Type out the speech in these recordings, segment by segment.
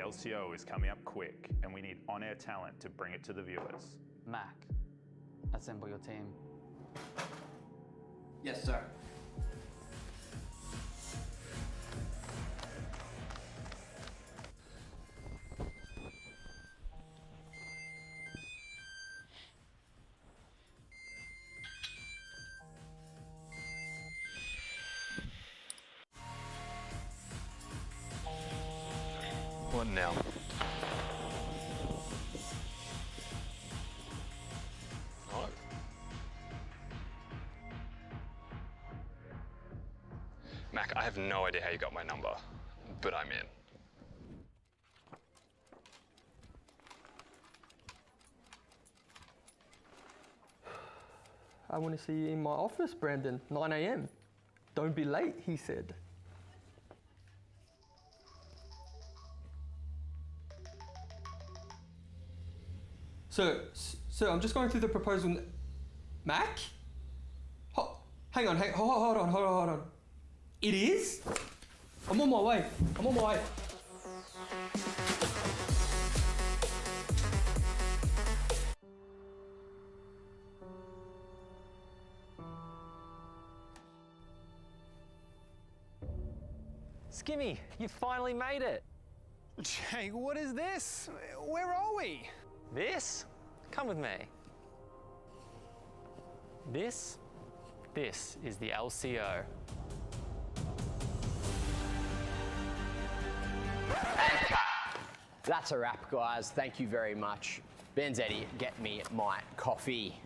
LCO is coming up quick and we need on-air talent to bring it to the viewers. Mac, assemble your team. Yes, sir. What now? No. Mac, I have no idea how you got my number, but I'm in. I want to see you in my office, Brandon, 9 a.m. Don't be late, he said. So, I'm just going through the proposal. Mac? Hang on, hold on. It is? I'm on my way. Skimmy, you finally made it. Jay, what is this? Where are we? This? Come with me. This is the LCO. That's a wrap, guys. Thank you very much. Benzetti, get me my coffee.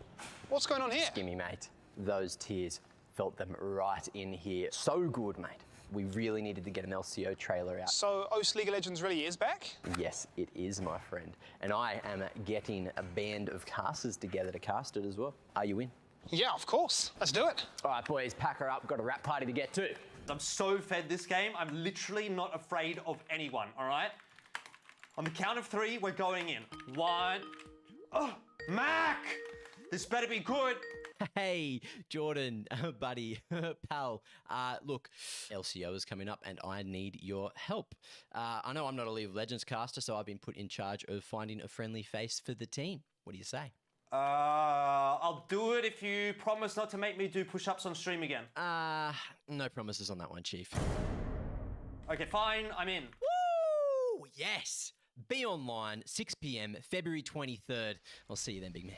What's going on here? Skimmy, mate. Those tears, felt them right in here. So good, mate. We really needed to get an LCO trailer out. So OS League of Legends really is back? Yes, it is, my friend. And I am getting a band of casters together to cast it as well. Are you in? Yeah, of course. Let's do it. All right, boys, pack her up. Got a rap party to get to. I'm so fed this game, I'm literally not afraid of anyone, all right? On the count of 3, we're going in. 1, oh, Mac! This better be good. Hey, Jordan, buddy, pal. Look, LCO is coming up and I need your help. I know I'm not a League of Legends caster, so I've been put in charge of finding a friendly face for the team. What do you say? I'll do it if you promise not to make me do push-ups on stream again. No promises on that one, Chief. Okay, fine, I'm in. Woo! Yes! Be online, 6 p.m, February 23rd. I'll see you then, big man.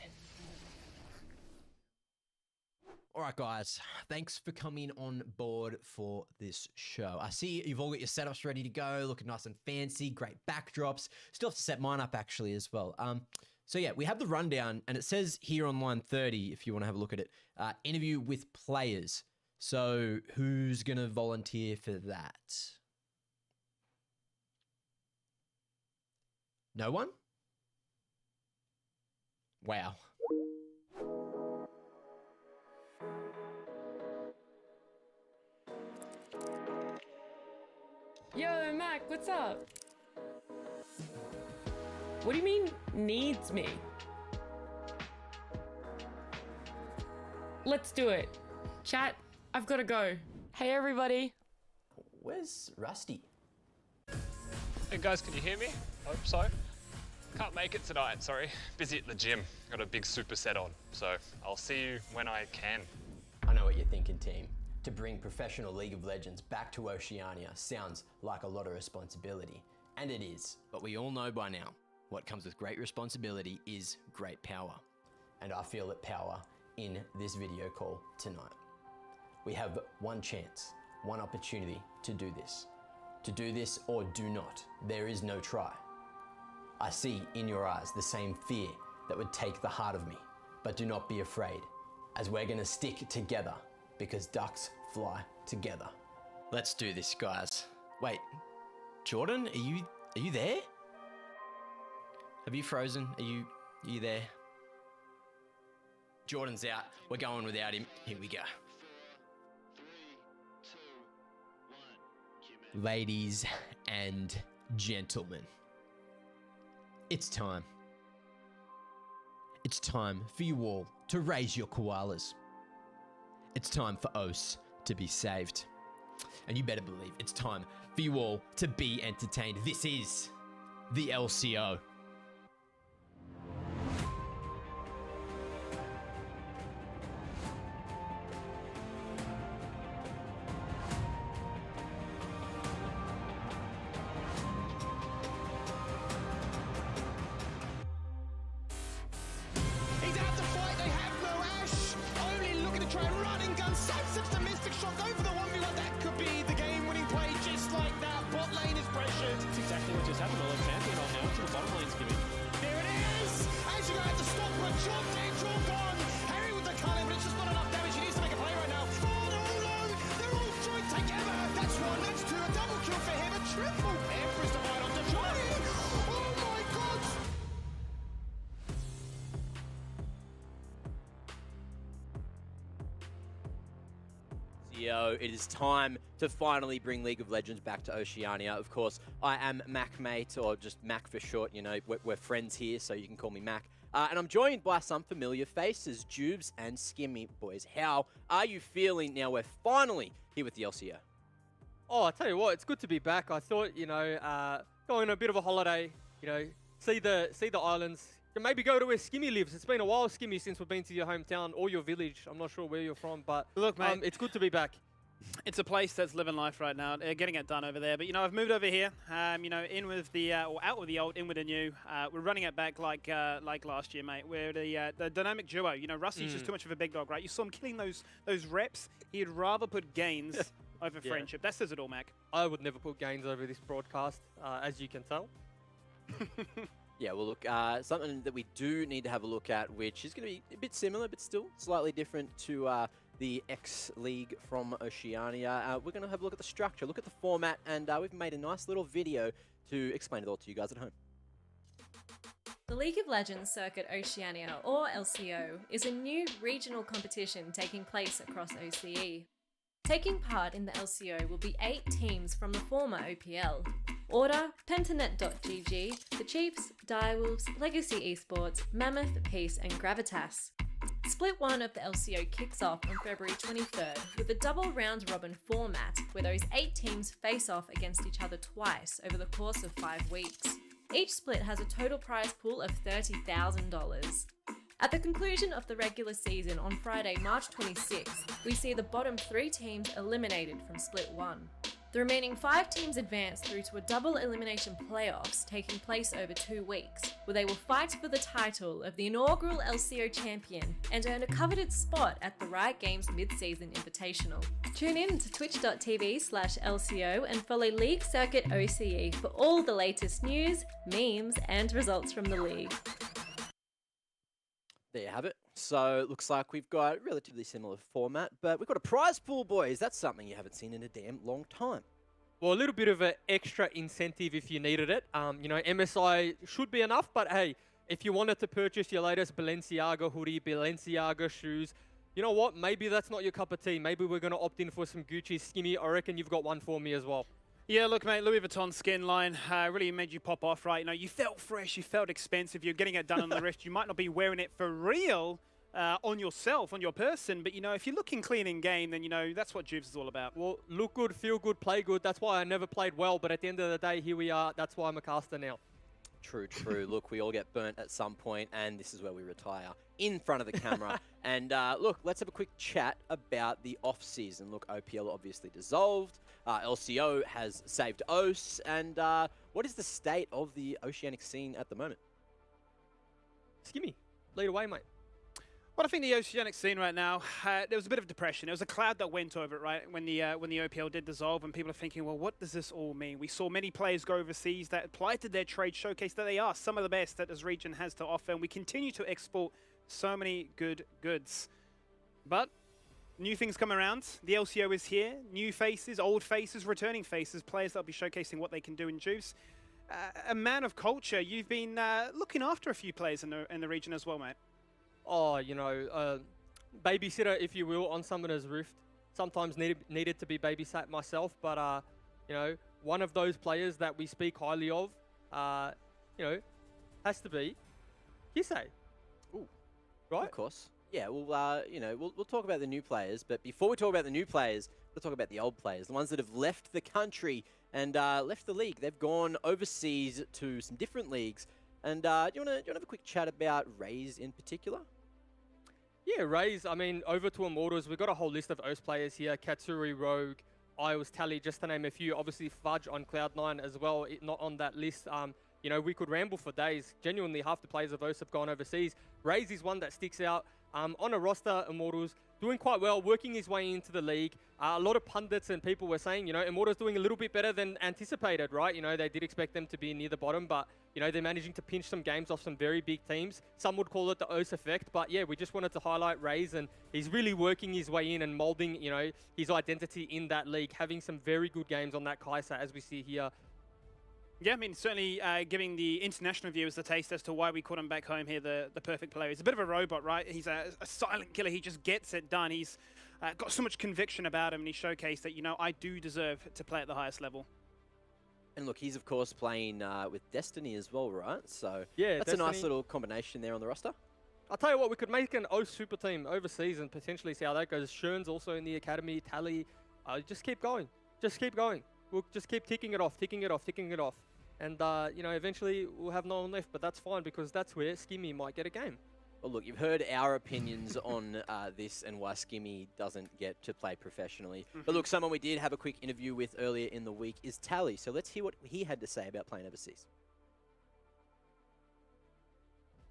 All right, guys, thanks for coming on board for this show. I see you've all got your setups ready to go, looking nice and fancy, great backdrops. Still have to set mine up actually as well. So yeah, we have the rundown and it says here on line 30, if you want to have a look at it, interview with players. So who's going to volunteer for that? No one? Wow. Yo, Mac, what's up? What do you mean, needs me? Let's do it. Chat, I've got to go. Hey, everybody. Where's Rusty? Hey guys, can you hear me? Hope so. Can't make it tonight, sorry. Busy at the gym. Got a big superset on, so I'll see you when I can. I know what you're thinking, team. To bring professional League of Legends back to Oceania sounds like a lot of responsibility, and it is. But we all know by now, what comes with great responsibility is great power. And I feel that power in this video call tonight. We have one chance, one opportunity to do this. To do this or do not. There is no try. I see in your eyes the same fear that would take the heart of me, but do not be afraid, as we're gonna stick together because ducks fly together. Let's do this, guys. Wait, Jordan, are you there? Have you frozen? Are you there? Jordan's out. We're going without him. Here we go. Ladies and gentlemen, it's time. It's time for you all to raise your koalas. It's time for OS to be saved. And you better believe it's time for you all to be entertained. This is the LCO. He's out to fight, they have no Ash. Only looking to try and run and gun. Sidesteps the Mystic Shock over the 1v1. That could be the game-winning play just like that. Bot lane is pressured. That's exactly what just happened. All champion on now to the bottom lane's giving. There it is! As you're going to have to stop, but John Dane's all gone. Harry with the culling, but it's just not enough damage. He needs to make a play right now. Oh, they're all low. They're all joined together. That's one, that's two. A double kill for him. A triple. Emperor's divide onto Johnny. Oh my god! It is time to finally bring League of Legends back to Oceania. Of course, I am MacMate, or just Mac for short. You know, we're friends here, so you can call me Mac. And I'm joined by some familiar faces, Jubes and Skimmy. Boys, how are you feeling now we're finally here with the LCO? Oh, I tell you what, it's good to be back. I thought, going on a bit of a holiday, see the islands. And maybe go to where Skimmy lives. It's been a while, Skimmy, since we've been to your hometown or your village. I'm not sure where you're from, but Look, mate, it's good to be back. it's a place that's living life right now. They're getting it done over there. But, I've moved over here, in with the, or out with the old, in with the new. We're running it back like last year, mate. We're the dynamic duo. Rusty's just too much of a big dog, right? You saw him killing those reps. He'd rather put gains over friendship. That says it all, Mac. I would never put gains over this broadcast, as you can tell. Yeah, well, look, something that we do need to have a look at, which is going to be a bit similar, but still slightly different to the X League from Oceania. We're going to have a look at the structure, look at the format, and we've made a nice little video to explain it all to you guys at home. The League of Legends Circuit Oceania, or LCO, is a new regional competition taking place across OCE. Taking part in the LCO will be 8 teams from the former OPL. Order, Pentanet.gg, The Chiefs, Direwolves, Legacy Esports, Mammoth, Peace and Gravitas. Split 1 of the LCO kicks off on February 23rd with a double round-robin format where those 8 teams face off against each other twice over the course of 5 weeks. Each split has a total prize pool of $30,000. At the conclusion of the regular season on Friday, March 26th, we see the bottom 3 teams eliminated from Split 1. The remaining 5 teams advance through to a double elimination playoffs taking place over 2 weeks, where they will fight for the title of the inaugural LCO champion and earn a coveted spot at the Riot Games mid-season invitational. Tune in to twitch.tv/LCO and follow League Circuit OCE for all the latest news, memes and results from the league. There you have it. So it looks like we've got a relatively similar format, but we've got a prize pool, boys. That's something you haven't seen in a damn long time. Well, a little bit of an extra incentive if you needed it. MSI should be enough, but hey, if you wanted to purchase your latest Balenciaga hoodie, Balenciaga shoes, you know what? Maybe that's not your cup of tea. Maybe we're going to opt in for some Gucci Skimmy. I reckon you've got one for me as well. Yeah, look, mate, Louis Vuitton skin line really made you pop off, right? You felt fresh, you felt expensive, you're getting it done on the wrist. You might not be wearing it for real on yourself, on your person, but, if you're looking clean in game, then, that's what Jubes is all about. Well, look good, feel good, play good. That's why I never played well, but at the end of the day, here we are. That's why I'm a caster now. True, true. Look, we all get burnt at some point, and this is where we retire in front of the camera. And look, let's have a quick chat about the off-season. Look, OPL obviously dissolved. LCO has saved OS. And what is the state of the oceanic scene at the moment? Skimmy, lead away, mate. Well, I think the oceanic scene right now, there was a bit of depression. There was a cloud that went over it, right, when the OPL did dissolve, and people are thinking, well, what does this all mean? We saw many players go overseas that applied to their trade, showcase that they are some of the best that this region has to offer, and we continue to export so many good goods. But new things come around. The LCO is here. New faces, old faces, returning faces, players that will be showcasing what they can do in Juice. A man of culture, you've been looking after a few players in the region as well, mate. Oh, babysitter, if you will, on Summoner's Rift. Sometimes needed to be babysat myself, but, one of those players that we speak highly of, has to be Kisei. Ooh. Right? Of course. Yeah, well, we'll talk about the new players, but before we talk about the new players, we'll talk about the old players, the ones that have left the country and left the league. They've gone overseas to some different leagues. And do you want to have a quick chat about Raze in particular? Yeah, Raze, I mean, over to Immortals, we've got a whole list of OS players here. Katsuri, Rogue, Isles, Tally, just to name a few. Obviously, Fudge on Cloud9 as well, not on that list. You know, we could ramble for days. Genuinely, half the players of OS have gone overseas. Raze is one that sticks out. On a roster, Immortals, doing quite well, working his way into the league. A lot of pundits and people were saying, you know, Immortals doing a little bit better than anticipated, right? You know, they did expect them to be near the bottom, but, you know, they're managing to pinch some games off some very big teams. Some would call it the OS effect, but yeah, we just wanted to highlight Raze, and he's really working his way in and molding, you know, his identity in that league, having some very good games on that Kai'Sa, as we see here. Yeah, I mean, certainly giving the international viewers the taste as to why we called him back home here the perfect player. He's a bit of a robot, right? He's a silent killer. He just gets it done. He's got so much conviction about him, and he showcased that, you know, I do deserve to play at the highest level. And look, he's of course playing with Destiny as well, right? So yeah, that's Destiny. a nice little combination there on the roster. I'll tell you what, we could make an OS super team overseas and potentially see how that goes. Shern's also in the academy, Tally. Just keep going. Just keep going. We'll just keep ticking it off, ticking it off, ticking it off. And, you know, eventually we'll have no one left, but that's fine because that's where Skimmy might get a game. Well, look, you've heard our opinions on this and why Skimmy doesn't get to play professionally. But look, someone we did have a quick interview with earlier in the week is Tally. So let's hear what he had to say about playing overseas.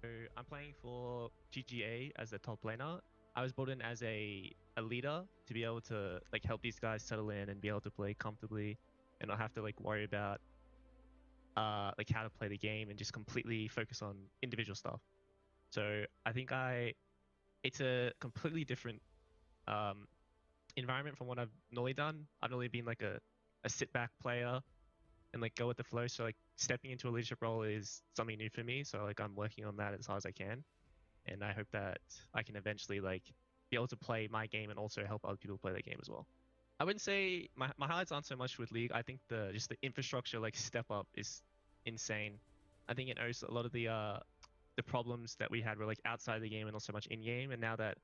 So I'm playing for GGA as a top laner. I was brought in as a leader to be able to like help these guys settle in and be able to play comfortably and not have to like worry about like how to play the game and just completely focus on individual stuff. So I think it's a completely different environment from what I've normally done. I've normally been like a sit back player and like go with the flow. So like stepping into a leadership role is something new for me. So like I'm working on that as hard as I can. And I hope that I can eventually like be able to play my game and also help other people play their game as well. I wouldn't say my highlights aren't so much with League. I think just the infrastructure like step up is insane. I think in OS a lot of the problems that we had were like outside the game and not so much in game. And now that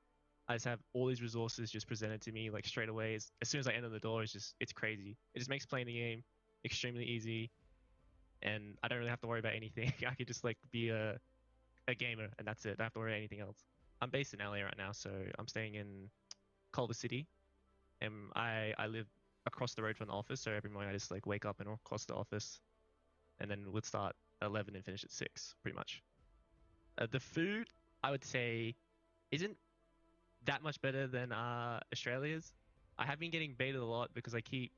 I just have all these resources just presented to me like straight away, as soon as I enter the door, it's crazy. It just makes playing the game extremely easy, and I don't really have to worry about anything. I could just like be a gamer and that's it. I don't have to worry about anything else. I'm based in LA right now, so I'm staying in Culver City, and I live across the road from the office. So every morning I just like wake up and walk across the office, and then would start at 11 and finish at 6, pretty much. The food, I would say, isn't that much better than Australia's. I have been getting baited a lot because I keep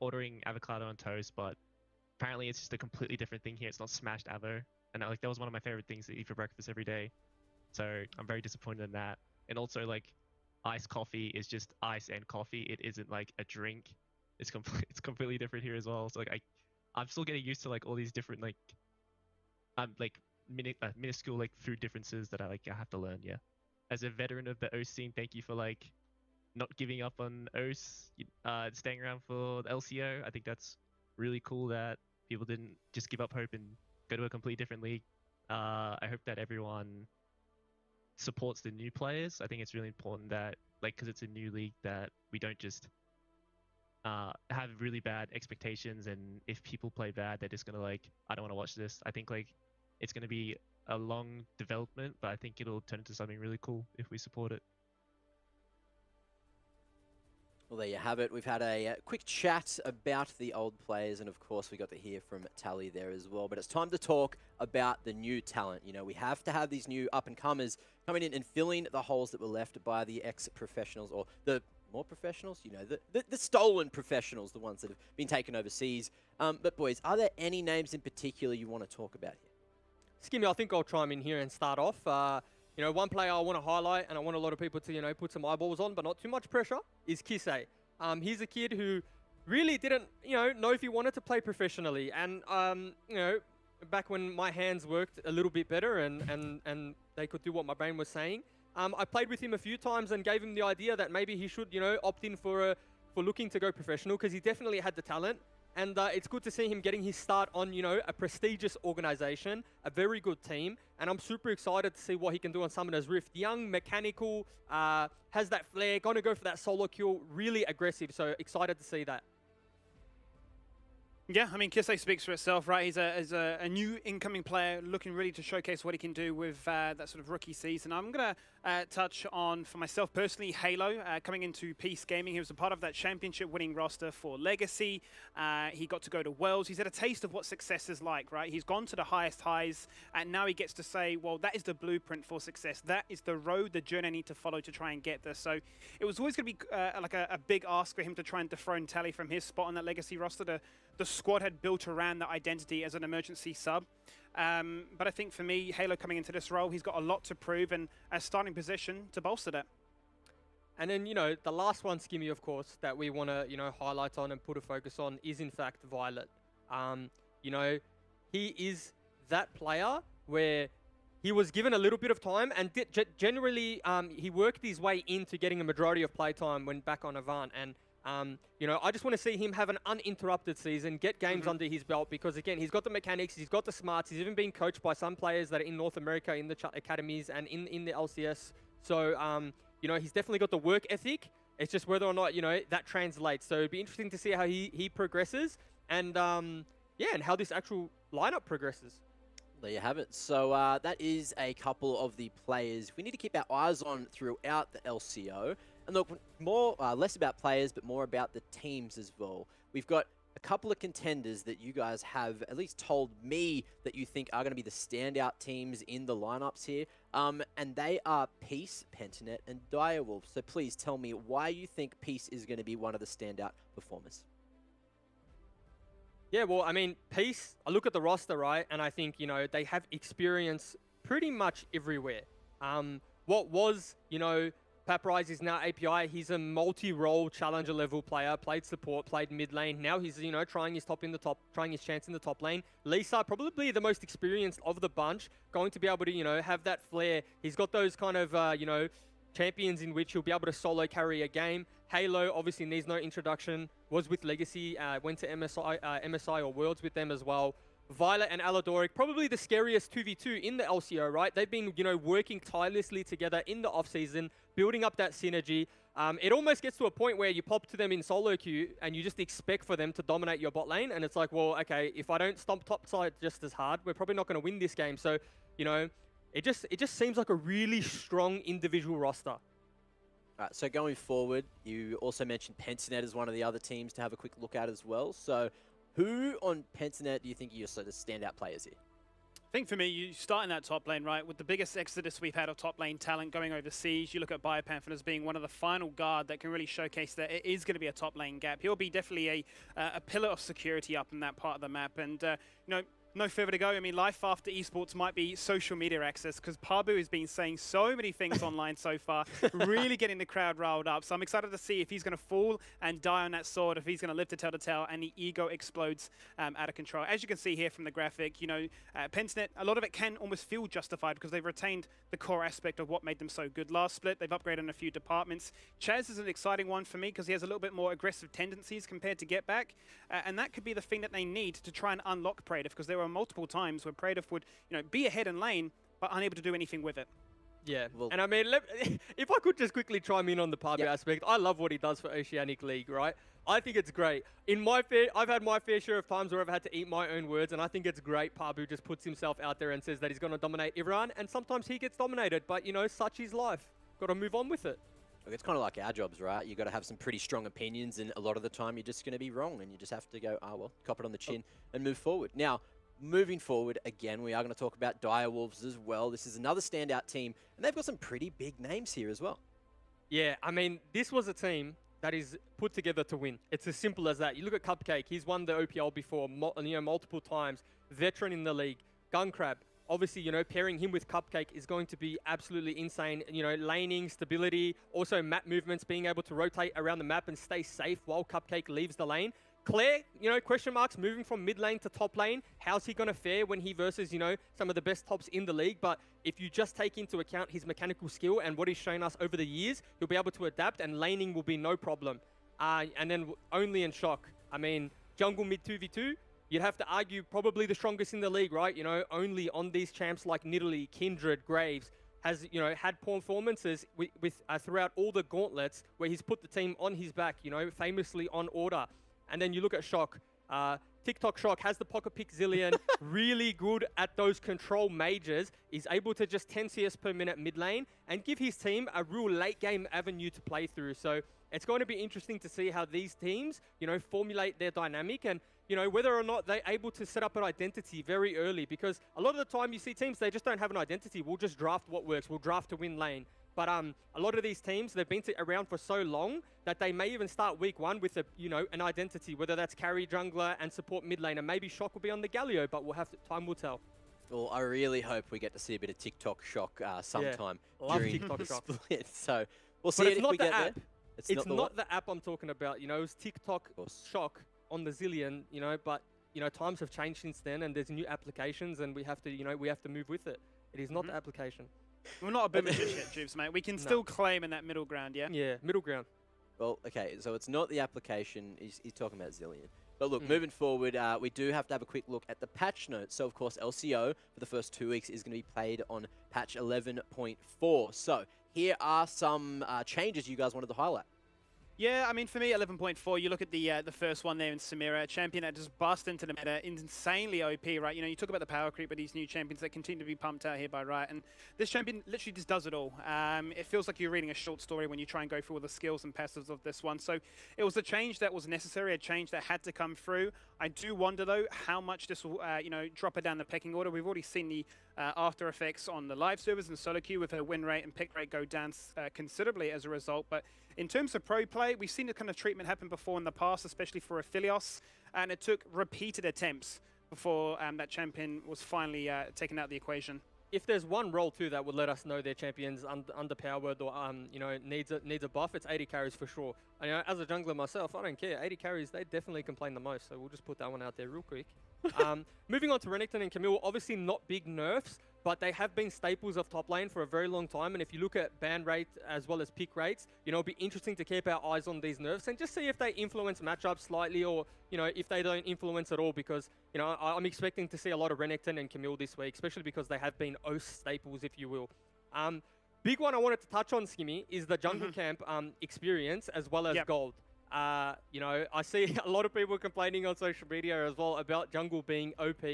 ordering avocado on toast, but apparently it's just a completely different thing here. It's not smashed avo, and like that was one of my favorite things to eat for breakfast every day. So I'm very disappointed in that. And also like iced coffee is just ice and coffee. It isn't like a drink. It's completely different here as well. So like I'm still getting used to like all these different like minuscule like food differences that I have to learn. Yeah, as a veteran of the OS scene, thank you for like not giving up on OS, staying around for the LCO. I think that's really cool that people didn't just give up hope and go to a completely different league. I hope that everyone supports the new players. I think it's really important that like because it's a new league that we don't just have really bad expectations, and if people play bad they're just gonna like, I don't want to watch this. I think like it's going to be a long development, but I think it'll turn into something really cool if we support it. Well, there you have it. We've had a quick chat about the old players, and of course we got to hear from Tally there as well. But it's time to talk about the new talent. You know, we have to have these new up-and-comers coming in and filling the holes that were left by the ex-professionals, or the more professionals, you know, the stolen professionals, the ones that have been taken overseas. But boys, are there any names in particular you want to talk about here? Skimmy, I think I'll chime in here and start off. You know, one player I want to highlight, and I want a lot of people to, you know, put some eyeballs on, but not too much pressure, is Kisei. He's a kid who really didn't, you know if he wanted to play professionally. And, you know, back when my hands worked a little bit better and they could do what my brain was saying, I played with him a few times and gave him the idea that maybe he should, you know, opt in for looking to go professional, because he definitely had the talent. And it's good to see him getting his start on, you know, a prestigious organization, a very good team. And I'm super excited to see what he can do on Summoner's Rift. Young, mechanical, has that flair, going to go for that solo kill, really aggressive. So excited to see that. Yeah, I mean, Kisei speaks for itself, right? He's a new incoming player looking really to showcase what he can do with that sort of rookie season. I'm going to touch on, for myself personally, Halo coming into Peace Gaming. He was a part of that championship-winning roster for Legacy. He got to go to Worlds. He's had a taste of what success is like, right? He's gone to the highest highs, and now he gets to say, well, that is the blueprint for success. That is the road, the journey I need to follow to try and get there. So it was always going to be like a big ask for him to try and dethrone Tally from his spot on that Legacy roster. The squad had built around that identity as an emergency sub. But I think for me, Halo coming into this role, he's got a lot to prove and a starting position to bolster that. And then, the last one, Skimmy, of course, that we want to, highlight on and put a focus on is, in fact, Violet. He is that player where he was given a little bit of time and generally he worked his way into getting a majority of playtime when back on Avant. And I just want to see him have an uninterrupted season, get games under his belt, because, again, he's got the mechanics, he's got the smarts, he's even been coached by some players that are in North America, in the academies and in the LCS. So, he's definitely got the work ethic. It's just whether or not, that translates. So it'd be interesting to see how he progresses and, and how this actual lineup progresses. There you have it. So that is a couple of the players we need to keep our eyes on throughout the LCO. And look, less about players, but more about the teams as well. We've got a couple of contenders that you guys have at least told me that you think are going to be the standout teams in the lineups here. And they are Peace, Pentanet, and Direwolf. So please tell me why you think Peace is going to be one of the standout performers. Yeah, well, I mean, Peace, I look at the roster, right? And I think, they have experience pretty much everywhere. What was, Paprise is now API. He's a multi-role challenger level player, played support, played mid lane. Now he's, trying his chance in the top lane. Lisa, probably the most experienced of the bunch, going to be able to, have that flair. He's got those kind of, champions in which he'll be able to solo carry a game. Halo obviously needs no introduction, was with Legacy, went to MSI or Worlds with them as well. Violet and Aladoric, probably the scariest 2v2 in the LCO, right? They've been, working tirelessly together in the off-season, building up that synergy. It almost gets to a point where you pop to them in solo queue and you just expect for them to dominate your bot lane. And it's like, well, okay, if I don't stomp top side just as hard, we're probably not going to win this game. So, it just seems like a really strong individual roster. All right, so going forward, you also mentioned Pentanet as one of the other teams to have a quick look at as well. So who on Pentanet do you think are your sort of standout players here? I think for me, you start in that top lane, right? With the biggest exodus we've had of top lane talent going overseas, you look at Biopanther as being one of the final guard that can really showcase that it is going to be a top lane gap. He'll be definitely a pillar of security up in that part of the map. And, no further to go. I mean, life after esports might be social media access, because Pabu has been saying so many things online so far, really getting the crowd riled up. So I'm excited to see if he's going to fall and die on that sword, if he's going to live to tell the tale and the ego explodes out of control. As you can see here from the graphic, Pentanet, a lot of it can almost feel justified because they've retained the core aspect of what made them so good last split. They've upgraded in a few departments. Chaz is an exciting one for me because he has a little bit more aggressive tendencies compared to Get Back. And that could be the thing that they need to try and unlock Praetor, because there were multiple times where Praetor would, be ahead in lane, but unable to do anything with it. Yeah, and I mean, if I could just quickly chime in on the Pabu aspect, I love what he does for Oceanic League, right? I think it's great. I've had my fair share of times where I've had to eat my own words, and I think it's great Pabu just puts himself out there and says that he's going to dominate everyone, and sometimes he gets dominated, but, such is life. Got to move on with it. Look, it's kind of like our jobs, right? You got to have some pretty strong opinions, and a lot of the time you're just going to be wrong, and you just have to go, cop it on the chin and move forward. Now, moving forward, again, we are going to talk about Direwolves as well. This is another standout team, and they've got some pretty big names here as well. Yeah, I mean, this was a team that is put together to win. It's as simple as that. You look at Cupcake, he's won the OPL before, multiple times, veteran in the league. Gunkrab, obviously, pairing him with Cupcake is going to be absolutely insane. Laning, stability, also map movements, being able to rotate around the map and stay safe while Cupcake leaves the lane. Claire, question marks, moving from mid lane to top lane. How's he going to fare when he versus, some of the best tops in the league? But if you just take into account his mechanical skill and what he's shown us over the years, he'll be able to adapt, and laning will be no problem. And then Only and Shock. I mean, jungle mid 2v2, you'd have to argue probably the strongest in the league, right? Only on these champs like Nidalee, Kindred, Graves, has, had performances with throughout all the gauntlets where he's put the team on his back, famously on order. And then you look at Shock, TikTok Shock has the pocket pick Zillion, really good at those control majors, is able to just 10 CS per minute mid lane and give his team a real late game avenue to play through. So it's going to be interesting to see how these teams, formulate their dynamic and, whether or not they're able to set up an identity very early, because a lot of the time you see teams, they just don't have an identity. We'll just draft what works. We'll draft to win lane. But a lot of these teams, they've been around for so long that they may even start week one with an identity, whether that's carry, jungler, and support mid lane. And maybe Shock will be on the Galio, but time will tell. Well, I really hope we get to see a bit of TikTok Shock sometime love during TikTok the Shock. split. So we'll see But it it's if not we the get app. there. It's not the app I'm talking about. It was TikTok Shock on the Zillion, but times have changed since then, and there's new applications, and we have to move with it. It is not the application. We're not a bit of yet, Jubes, mate. We can still claim in that middle ground, yeah? Yeah, middle ground. Well, okay, so it's not the application. He's talking about Zillion. But look, moving forward, we do have to have a quick look at the patch notes. So, of course, LCO for the first 2 weeks is going to be played on patch 11.4. So here are some changes you guys wanted to highlight. Yeah, I mean, for me, 11.4, you look at the first one there in Samira, a champion that just bust into the meta, insanely OP, right? You talk about the power creep with these new champions that continue to be pumped out here by Riot, and this champion literally just does it all. It feels like you're reading a short story when you try and go through all the skills and passives of this one. So it was a change that was necessary, a change that had to come through. I do wonder, though, how much this will, drop it down the pecking order. We've already seen the after effects on the live servers and solo queue with her win rate and pick rate go down considerably as a result. But in terms of pro play, we've seen the kind of treatment happen before in the past, especially for Aphelios, and it took repeated attempts before that champion was finally taken out of the equation. If there's one role too that would let us know their champion's underpowered or needs a buff, it's 80 carries for sure. And, as a jungler myself, I don't care. 80 carries, they definitely complain the most. So we'll just put that one out there real quick. Moving on to Renekton and Camille, obviously not big nerfs, but they have been staples of top lane for a very long time. And if you look at ban rate as well as pick rates, it'll be interesting to keep our eyes on these nerfs and just see if they influence matchups slightly or, if they don't influence at all. Because, I'm expecting to see a lot of Renekton and Camille this week, especially because they have been staples, if you will. Big one I wanted to touch on, Skimmy, is the jungle camp experience as well as gold. I see a lot of people complaining on social media as well about jungle being OP.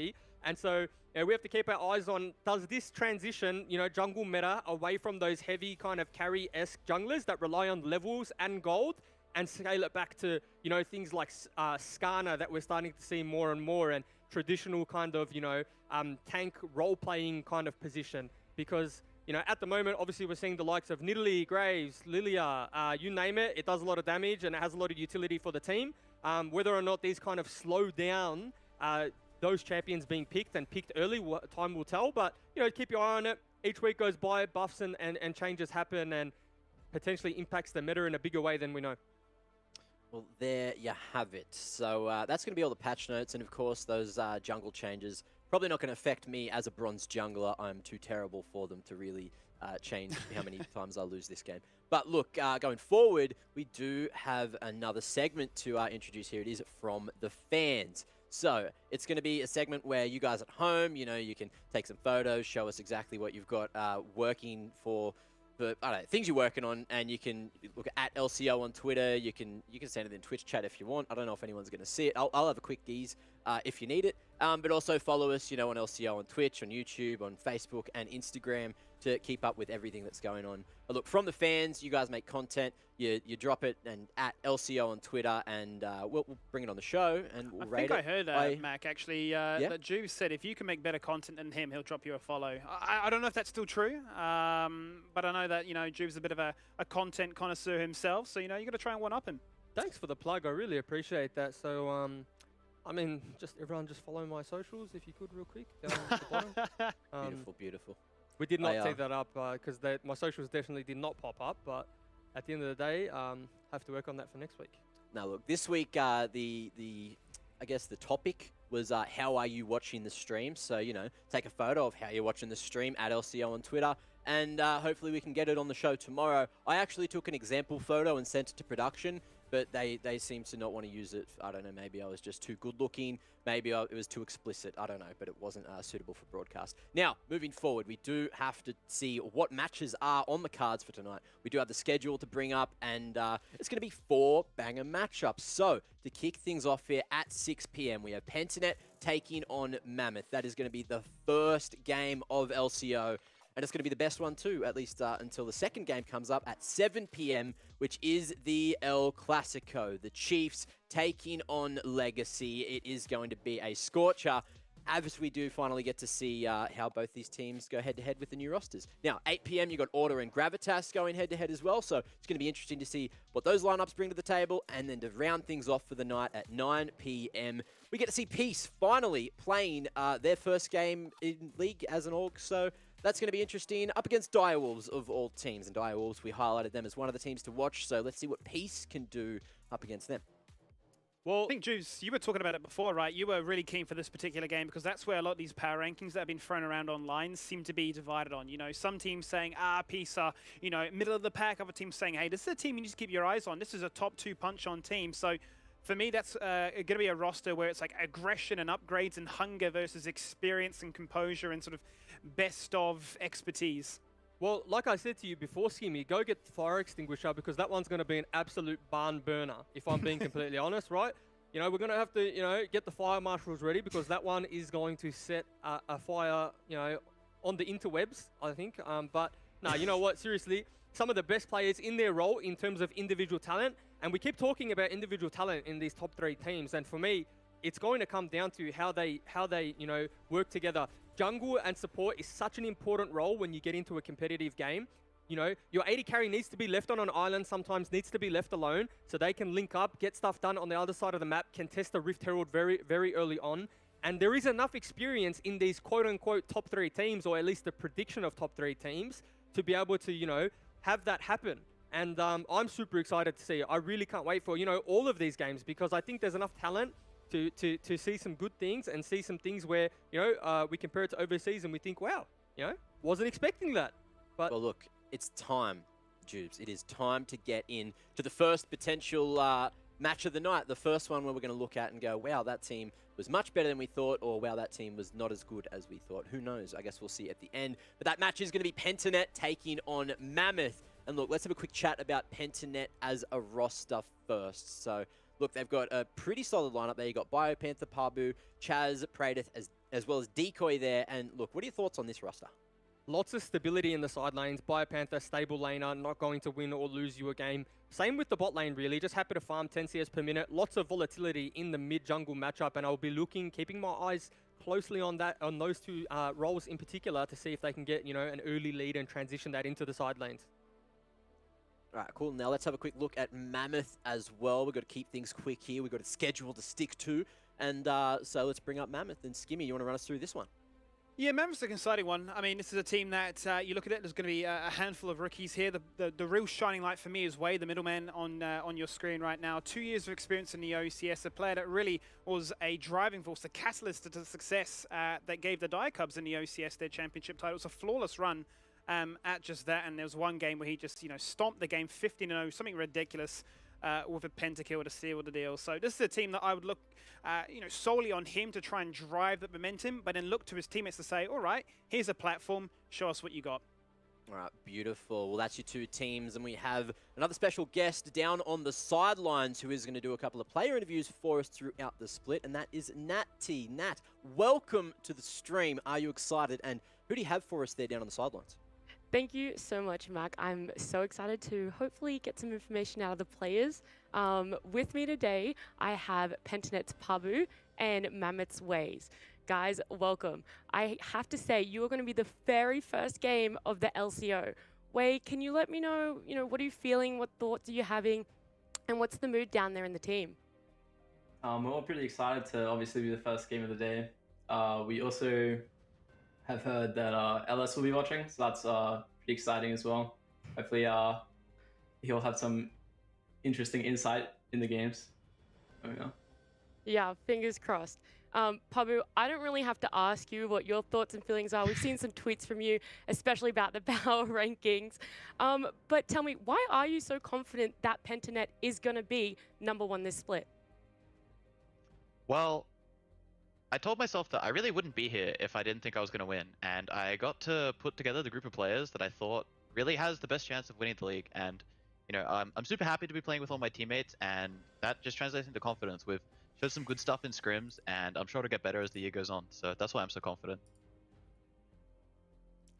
And so we have to keep our eyes on, does this transition, jungle meta away from those heavy kind of carry-esque junglers that rely on levels and gold and scale it back to, things like Skarner that we're starting to see more and more and traditional kind of, tank role-playing kind of position. Because, at the moment, obviously we're seeing the likes of Nidalee, Graves, Lilia, you name it, it does a lot of damage and it has a lot of utility for the team. Whether or not these kind of slow down those champions being picked and picked early, time will tell. But, keep your eye on it. Each week goes by, buffs and changes happen and potentially impacts the meta in a bigger way than we know. Well, there you have it. So that's going to be all the patch notes. And, of course, those jungle changes probably not going to affect me as a bronze jungler. I'm too terrible for them to really change how many times I lose this game. But look, going forward, we do have another segment to introduce here. It is from the fans. So it's going to be a segment where you guys at home, you can take some photos, show us exactly what you've got working for I don't know, things you're working on, and you can look at LCO on Twitter. You can send it in Twitch chat if you want. I don't know if anyone's going to see it. I'll have a quick geeze if you need it. But also follow us, on LCO on Twitch, on YouTube, on Facebook, and Instagram to keep up with everything that's going on. But look, from the fans, you guys make content. You drop it and at LCO on Twitter, and we'll bring it on the show and we'll rate it. I think I heard, Mac, actually, that Juve said if you can make better content than him, he'll drop you a follow. I don't know if that's still true, but I know that, Juve's a bit of a content connoisseur himself, so, you got to try and one-up him. Thanks for the plug. I really appreciate that. So, everyone just follow my socials if you could real quick down at the bottom. Beautiful, beautiful. We did not take that up because my socials definitely did not pop up, but at the end of the day, have to work on that for next week. Now, look, this week, I guess the topic was how are you watching the stream? So, take a photo of how you're watching the stream at LCO on Twitter, and hopefully we can get it on the show tomorrow. I actually took an example photo and sent it to production, but they seem to not want to use it. I don't know, maybe I was just too good looking. Maybe it was too explicit. I don't know, but it wasn't suitable for broadcast. Now, moving forward, we do have to see what matches are on the cards for tonight. We do have the schedule to bring up, and it's going to be 4 banger matchups. So, to kick things off here at 6 p.m, we have Pentanet taking on Mammoth. That is going to be the first game of LCO. And it's going to be the best one too, at least until the second game comes up at 7 p.m, which is the El Clasico. The Chiefs taking on Legacy. It is going to be a scorcher, as we do finally get to see how both these teams go head-to-head with the new rosters. Now, 8 p.m, you've got Order and Gravitas going head-to-head as well, so it's going to be interesting to see what those lineups bring to the table. And then to round things off for the night at 9 p.m, we get to see Peace finally playing their first game in League as an org, so that's going to be interesting. Up against Direwolves of all teams. And Direwolves, we highlighted them as one of the teams to watch. So let's see what Peace can do up against them. Well, I think, Juice, you were talking about it before, right? You were really keen for this particular game because that's where a lot of these power rankings that have been thrown around online seem to be divided on. You know, some teams saying, Peace are, you know, middle of the pack. Other teams saying, hey, this is a team you need to keep your eyes on. This is a top 2 punch-on team. So for me, that's going to be a roster where it's like aggression and upgrades and hunger versus experience and composure and sort of best of expertise. Well, like I said to you before, Skimmy, go get Fire Extinguisher because that one's going to be an absolute barn burner, if I'm being completely honest, right? You know, we're going to have to, you know, get the Fire Marshals ready because that one is going to set a fire, you know, on the interwebs, I think. But, no, you know what? Seriously, some of the best players in their role in terms of individual talent. And we keep talking about individual talent in these top 3 teams. And for me, it's going to come down to how they you know, work together. Jungle and support is such an important role when you get into a competitive game. You know, your AD carry needs to be left on an island, sometimes needs to be left alone, so they can link up, get stuff done on the other side of the map, can test the Rift Herald very, very early on. And there is enough experience in these quote-unquote top 3 teams, or at least the prediction of top 3 teams, to be able to, you know, have that happen. And I'm super excited to see it. I really can't wait for, you know, all of these games because I think there's enough talent to see some good things and see some things where, you know, we compare it to overseas and we think, wow, you know, wasn't expecting that. But well, look, it's time, Jubes. It is time to get in to the first potential match of the night. The first one where we're going to look at and go, wow, that team was much better than we thought, or wow, that team was not as good as we thought. Who knows? I guess we'll see at the end. But that match is going to be Pentanet taking on Mammoth. And look, let's have a quick chat about Pentanet as a roster first. So, look, they've got a pretty solid lineup there. You've got Biopanther, Pabu, Chaz, Pradith, as well as Decoy there. And look, what are your thoughts on this roster? Lots of stability in the side lanes. Biopanther, stable laner, not going to win or lose you a game. Same with the bot lane, really. Just happy to farm 10 CS per minute. Lots of volatility in the mid-jungle matchup, and I'll be keeping my eyes closely on those 2 roles in particular to see if they can get, you know, an early lead and transition that into the side lanes. All right, cool. Now let's have a quick look at Mammoth as well. We've got to keep things quick here. We've got a schedule to stick to. And so let's bring up Mammoth. And Skimmy, you want to run us through this one? Yeah, Mammoth's an exciting one. I mean, this is a team that you look at it, there's going to be a handful of rookies here. The real shining light for me is Wade, the middleman on your screen right now. 2 years of experience in the OCS, a player that really was a driving force, a catalyst to the success that gave the Dire Cubs in the OCS their championship title. It was a flawless run at just that, and there was one game where he just, you know, stomped the game 15-0, something ridiculous. With a pentakill to seal the deal. So this is a team that I would look, you know, solely on him to try and drive the momentum, but then look to his teammates to say, all right, here's a platform, show us what you got. All right, beautiful. Well, that's your 2 teams, and we have another special guest down on the sidelines who is going to do a couple of player interviews for us throughout the split, and that is Nat T. Nat, welcome to the stream. Are you excited? And who do you have for us there down on the sidelines? Thank you so much, Mac. I'm so excited to hopefully get some information out of the players. With me today, I have Pentanet's Pabu and Mammoth's Ways. Guys, welcome. I have to say, you are going to be the very first game of the LCO. Way, can you let me know, what are you feeling, what thoughts are you having, and what's the mood down there in the team? We're all pretty excited to obviously be the first game of the day. We also have heard that LS will be watching, so that's pretty exciting as well. Hopefully he'll have some interesting insight in the games. There we go. Yeah, fingers crossed. Pabu, I don't really have to ask you what your thoughts and feelings are. We've seen some tweets from you, especially about the power rankings. But tell me, why are you so confident that Pentanet is going to be #1 this split? Well, I told myself that I really wouldn't be here if I didn't think I was going to win, and I got to put together the group of players that I thought really has the best chance of winning the league. And I'm super happy to be playing with all my teammates, and that just translates into confidence. We've showed some good stuff in scrims, and I'm sure it'll get better as the year goes on. So that's why I'm so confident.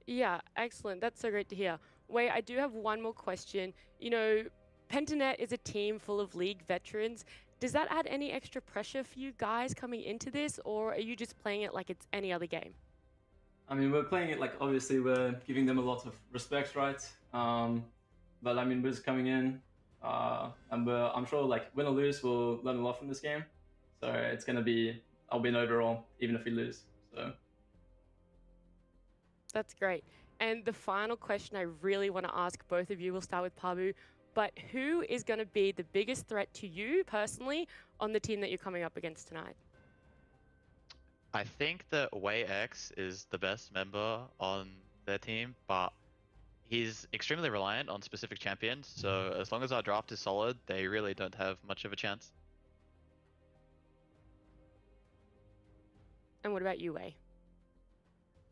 Yeah, excellent. That's so great to hear. Wei, I do have one more question. Pentanet is a team full of league veterans. Does that add any extra pressure for you guys coming into this, or are you just playing it like it's any other game? I mean, we're playing it like, obviously we're giving them a lot of respect, right? But I mean, we're just coming in, and I'm sure like win or lose, we'll learn a lot from this game. So it's gonna be a win overall, even if we lose. So That's great. And the final question I really want to ask both of you, we'll start with Pabu, but who is going to be the biggest threat to you personally on the team that you're coming up against tonight? I think that Wei X is the best member on their team, but he's extremely reliant on specific champions. So as long as our draft is solid, they really don't have much of a chance. And what about you, Wei?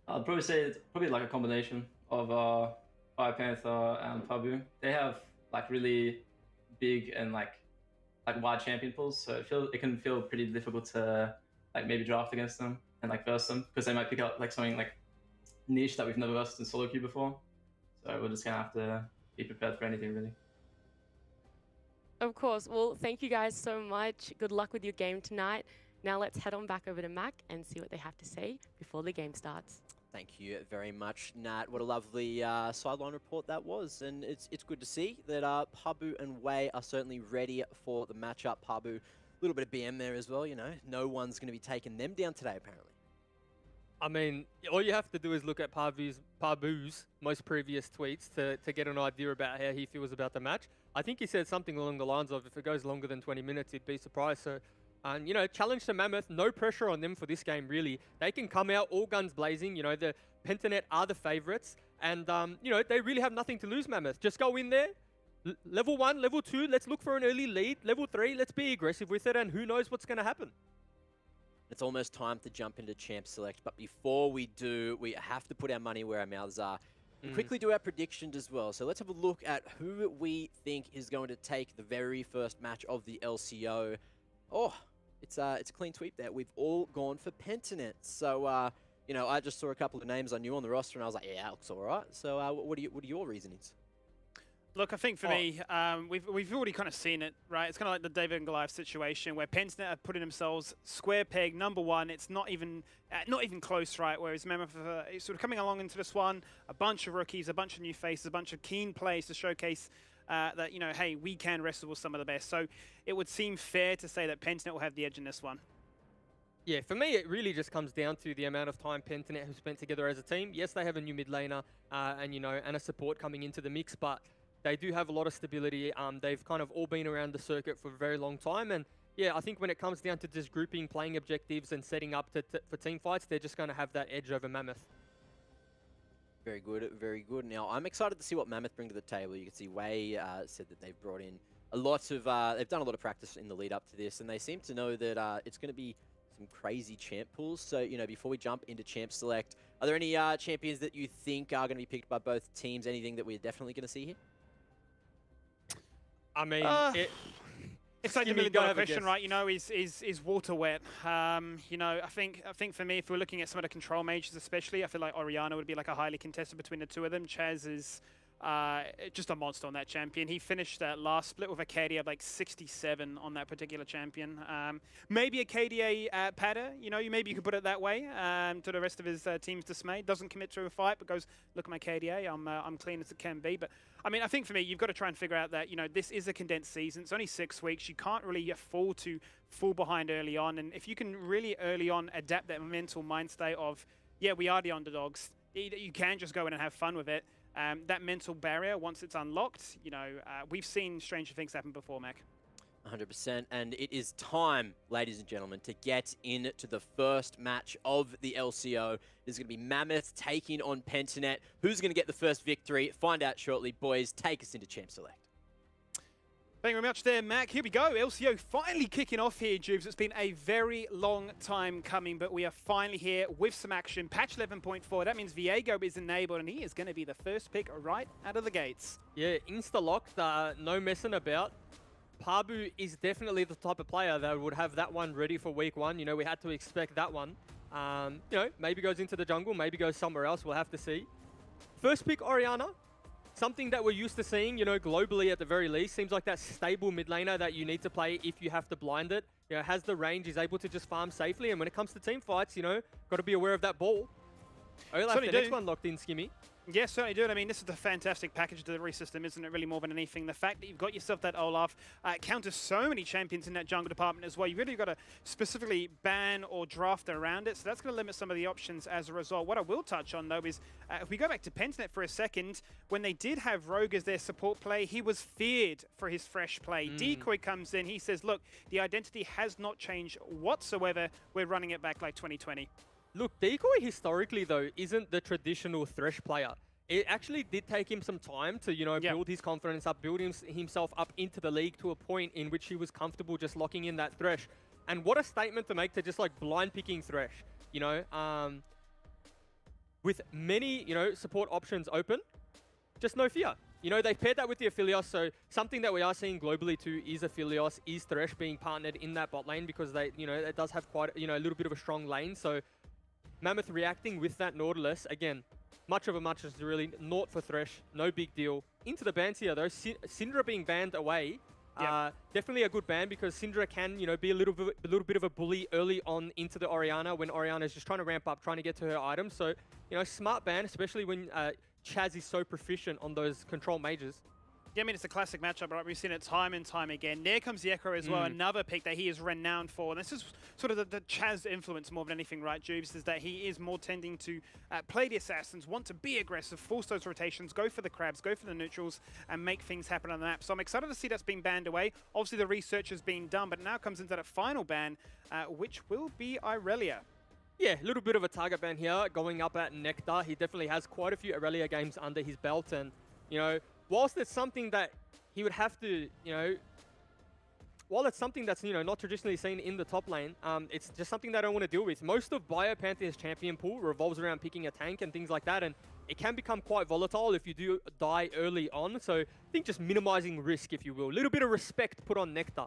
I'd probably say it's probably like a combination of Fire Panther and Pabu. They have like really big and like wide champion pools, so it can feel pretty difficult to like maybe draft against them and like verse them, because they might pick up like something like niche that we've never versed in solo queue before. So we're just gonna have to be prepared for anything really. Of course. Well, thank you guys so much. Good luck with your game tonight. Now let's head on back over to Mac and see what they have to say before the game starts. Thank you very much, Nat. What a lovely sideline report that was. And it's good to see that Pabu and Wei are certainly ready for the matchup. Pabu, a little bit of BM there as well, No one's going to be taking them down today, apparently. I mean, all you have to do is look at Pabu's most previous tweets to get an idea about how he feels about the match. I think he said something along the lines of, if it goes longer than 20 minutes, he'd be surprised. So, challenge to Mammoth, no pressure on them for this game, really. They can come out all guns blazing. The Pentanet are the favorites. And, they really have nothing to lose, Mammoth. Just go in there. Level 1, level 2, let's look for an early lead. Level 3, let's be aggressive with it. And who knows what's going to happen. It's almost time to jump into Champ Select. But before we do, we have to put our money where our mouths are. And quickly do our predictions as well. So let's have a look at who we think is going to take the very first match of the LCO. Oh, it's a clean sweep there. We've all gone for Pentanet. So, I just saw a couple of names I knew on the roster, and I was like, yeah, that looks all right. So what are your reasonings? Look, I think for me, we've already kind of seen it, right? It's kind of like the David and Goliath situation where Pentanet are putting themselves square peg #1. It's not even close, right? Whereas Mammoth is sort of coming along into this one, a bunch of rookies, a bunch of new faces, a bunch of keen players to showcase that, hey, we can wrestle with some of the best. So it would seem fair to say that Pentanet will have the edge in this one. Yeah, for me, it really just comes down to the amount of time Pentanet have spent together as a team. Yes, they have a new mid laner and a support coming into the mix, but they do have a lot of stability. They've kind of all been around the circuit for a very long time. And yeah, I think when it comes down to just grouping, playing objectives and setting up for team fights, they're just going to have that edge over Mammoth. Very good, very good. Now, I'm excited to see what Mammoth bring to the table. You can see Wei said that they've brought in a lot of, they've done a lot of practice in the lead up to this, and they seem to know that it's going to be some crazy champ pools. So, before we jump into Champ Select, are there any champions that you think are going to be picked by both teams? Anything that we're definitely going to see here? I mean, it's like the $1 million question, right? Is water wet? I think for me, if we're looking at some of the control mages, especially, I feel like Oriana would be like a highly contested between the two of them. Chaz is just a monster on that champion. He finished that last split with a KDA of like 67 on that particular champion. Maybe a KDA padder, maybe you could put it that way, to the rest of his team's dismay. Doesn't commit to a fight, but goes, look at my KDA, I'm clean as it can be. But I mean, I think for me, you've got to try and figure out that, this is a condensed season. It's only 6 weeks. You can't really afford to fall behind early on. And if you can really early on adapt that mental mind state of, yeah, we are the underdogs, you can just go in and have fun with it. That mental barrier, once it's unlocked, we've seen stranger things happen before, Mac. 100%. And it is time, ladies and gentlemen, to get into the first match of the LCO. It is going to be Mammoth taking on Pentanet. Who's going to get the first victory? Find out shortly. Boys, take us into Champ Select. Thank you very much there, Mac. Here we go. LCO finally kicking off here, Jubes. It's been a very long time coming, but we are finally here with some action. Patch 11.4, that means Viego is enabled, and he is going to be the first pick right out of the gates. Yeah, insta-locked, no messing about. Pabu is definitely the type of player that would have that one ready for week one. You know, we had to expect that one. You know, maybe goes into the jungle, maybe goes somewhere else. We'll have to see. First pick, Orianna. Something that we're used to seeing, you know, globally at the very least. Seems like that stable mid laner that you need to play if you have to blind it. You know, has the range, is able to just farm safely. And when it comes to team fights, you know, got to be aware of that ball. I'll have the next one locked in, Skimmy. Yes, certainly do. I mean, this is a fantastic package delivery system, isn't it, really, more than anything? The fact that you've got yourself that Olaf counters so many champions in that jungle department as well. You've really got to specifically ban or draft around it, so that's going to limit some of the options as a result. What I will touch on, though, is if we go back to Pentanet for a second, when they did have Rogue as their support play, he was feared for his fresh play. Decoy comes in, he says, look, the identity has not changed whatsoever. We're running it back like 2020. Look, Decoy historically, though, isn't the traditional Thresh player. It actually did take him some time to, you know, build his confidence up, build himself up into the league to a point in which he was comfortable just locking in that Thresh. And what a statement to make to just, like, blind picking Thresh, you know. With many, you know, support options open, just no fear. You know, they've paired that with the Aphelios, so something that we are seeing globally too is Aphelios, is Thresh being partnered in that bot lane because they, you know, it does have quite, you know, a little bit of a strong lane, so Mammoth reacting with that Nautilus, again, much of a much is really naught for Thresh, no big deal. Into the bans here though, Syndra being banned away, definitely a good ban because Syndra can, you know, be a little bit of a bully early on into the Orianna when Orianna is just trying to ramp up, trying to get to her items. So, you know, smart ban, especially when Chaz is so proficient on those control mages. Yeah, I mean, it's a classic matchup, right? We've seen it time and time again. There comes the Echo as well, another pick that he is renowned for. And this is sort of the Chaz influence more than anything, right, Jubes, is that he is more tending to play the assassins, want to be aggressive, force those rotations, go for the crabs, go for the neutrals, and make things happen on the map. So I'm excited to see that's being banned away. Obviously, the research has been done, but it now comes into that final ban, which will be Irelia. Yeah, a little bit of a target ban here, going up at Nectar. He definitely has quite a few Irelia games under his belt, and, you know, whilst it's something that he would have to, you know, while it's something that's, you know, not traditionally seen in the top lane, it's just something that I don't want to deal with. Most of BioPanther's champion pool revolves around picking a tank and things like that, and it can become quite volatile if you do die early on. So I think just minimizing risk, if you will. A little bit of respect put on Nectar.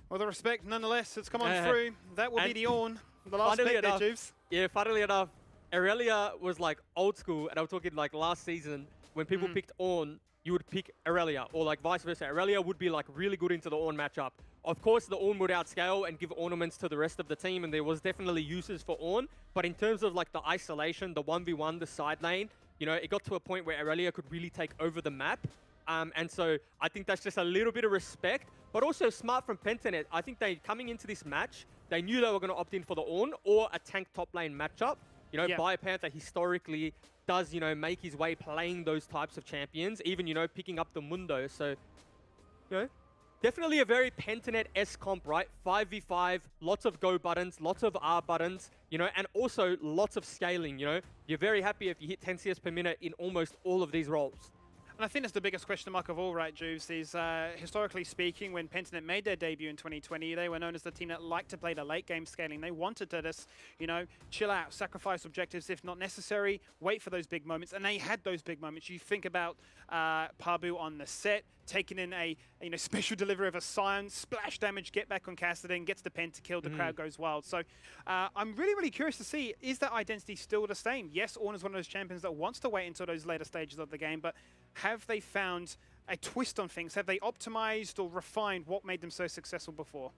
Well, the respect, nonetheless, it's come on through. That will be the Ornn. The last pick there, Jubes. Yeah, funnily enough, Irelia was like old school, and I'm talking like last season, when people picked Ornn, you would pick Irelia, or like vice versa. Irelia would be like really good into the Ornn matchup. Of course, the Ornn would outscale and give ornaments to the rest of the team, and there was definitely uses for Ornn. But in terms of like the isolation, the 1v1, the side lane, you know, it got to a point where Irelia could really take over the map. And so I think that's just a little bit of respect, but also smart from Pentanet. I think they, coming into this match, they knew they were going to opt in for the Ornn or a tank top lane matchup. You know, BioPanther historically does, you know, make his way playing those types of champions, even, you know, picking up the Mundo. So, you know, definitely a very Pentanet-esque comp, right? 5v5, lots of go buttons, lots of R buttons, you know, and also lots of scaling, you know. You're very happy if you hit 10 CS per minute in almost all of these roles. And I think that's the biggest question mark of all, right, Juves, is historically speaking, when Pentanet made their debut in 2020, they were known as the team that liked to play the late game scaling. They wanted to just, you know, chill out, sacrifice objectives if not necessary, wait for those big moments, and they had those big moments. You think about Pabu on the set, taking in a, you know, special delivery of a Scion, splash damage, get back on Kassadin, gets the pen to kill, the crowd goes wild. So I'm really, really curious to see, is that identity still the same? Yes, Ornn is one of those champions that wants to wait until those later stages of the game, but have they found a twist on things? Have they optimized or refined what made them so successful before?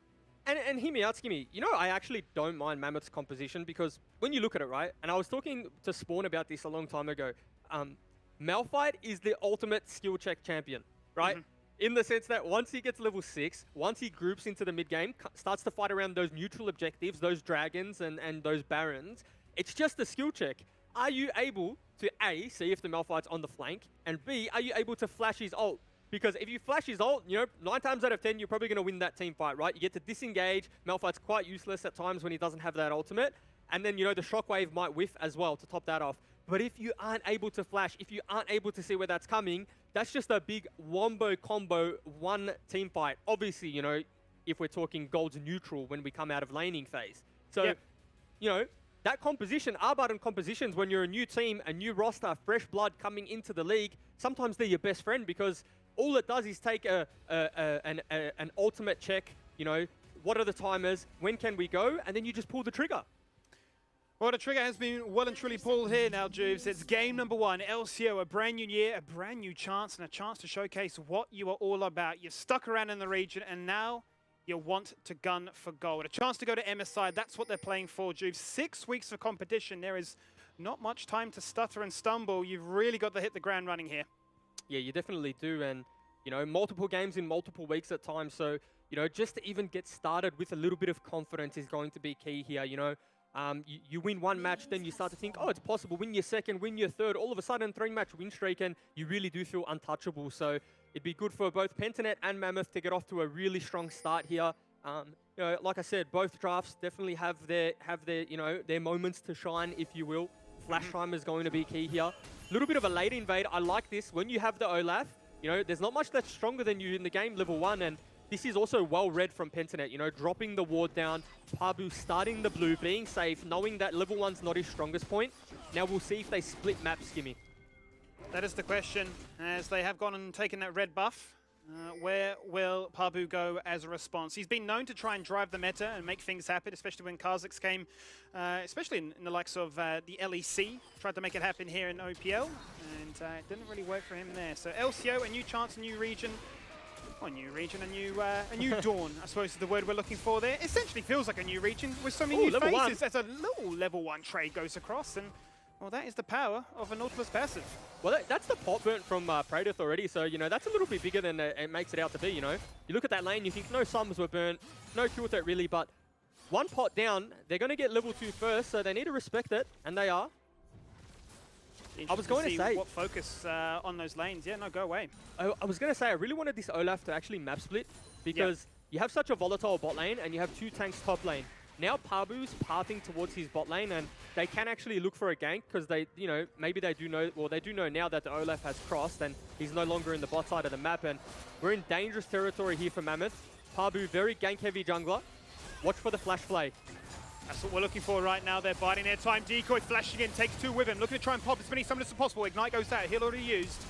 And hear me out, Skimmy. You know, I actually don't mind Mammoth's composition because when you look at it, right, and I was talking to Spawn about this a long time ago, Malphite is the ultimate skill check champion, right? In the sense that once he gets level 6, once he groups into the mid game, starts to fight around those neutral objectives, those dragons and those barons, it's just a skill check. Are you able to A, see if the Malphite's on the flank, and B, are you able to flash his ult? Because if you flash his ult, 9 times out of 10, you're probably going to win that team fight, right? You get to disengage. Malphite's quite useless at times when he doesn't have that ultimate. And then, the shockwave might whiff as well to top that off. But if you aren't able to flash, if you aren't able to see where that's coming, that's just a big wombo combo one team fight. Obviously, if we're talking gold's neutral when we come out of laning phase. So, that composition, R-button compositions, when you're a new team, a new roster, fresh blood coming into the league, sometimes they're your best friend because all it does is take an ultimate check, what are the timers, when can we go, and then you just pull the trigger. Well, the trigger has been well and truly pulled here now, Juves. It's game number 1, LCO, a brand new year, a brand new chance, and a chance to showcase what you are all about. You're stuck around in the region, and now you want to gun for gold. A chance to go to MSI, that's what they're playing for, Juves. 6 weeks of competition. There is not much time to stutter and stumble. You've really got to hit the ground running here. Yeah, you definitely do, and, multiple games in multiple weeks at times, so, just to even get started with a little bit of confidence is going to be key here, You win one match, then you start to think, oh, it's possible. Win your second, win your third. All of a sudden, 3-match win streak, and you really do feel untouchable. So it'd be good for both Pentanet and Mammoth to get off to a really strong start here. Like I said, both drafts definitely have their their moments to shine, if you will. Flash time is going to be key here. A little bit of a late invade. I like this. When you have the Olaf, there's not much that's stronger than you in the game, level 1, and this is also well read from Pentanet, dropping the ward down, Pabu starting the blue, being safe, knowing that level 1's not his strongest point. Now we'll see if they split map, Skimmy. That is the question, as they have gone and taken that red buff. Where will Pabu go as a response? He's been known to try and drive the meta and make things happen, especially when Kha'Zix came, especially in the likes of the LEC, tried to make it happen here in OPL, and it didn't really work for him there. So LCO, a new chance, a new region. A new region, a new dawn, I suppose is the word we're looking for there. Essentially feels like a new region with so many new faces as a little level 1 trade goes across, and well, that is the power of a Nautilus passive. Well, that's the pot burnt from Praedyth already, so, that's a little bit bigger than it makes it out to be, You look at that lane, you think no summons were burnt, no kill threat really, but one pot down, they're going to get level 2 first, so they need to respect it, and they are. I was going to say what focus on those lanes. Yeah, no, go away. I was going to say I really wanted this Olaf to actually map split because you have such a volatile bot lane and you have 2 tanks top lane. Now Pabu's pathing towards his bot lane and they can actually look for a gank because they, maybe they do know, well, they do know now that the Olaf has crossed and he's no longer in the bot side of the map, and we're in dangerous territory here for Mammoth. Pabu, very gank heavy jungler. Watch for the flash play. That's what we're looking for right now. They're biding their time. Decoy flashing in, takes 2 with him. Looking to try and pop as many summoners as possible. Ignite goes out. Heal already used.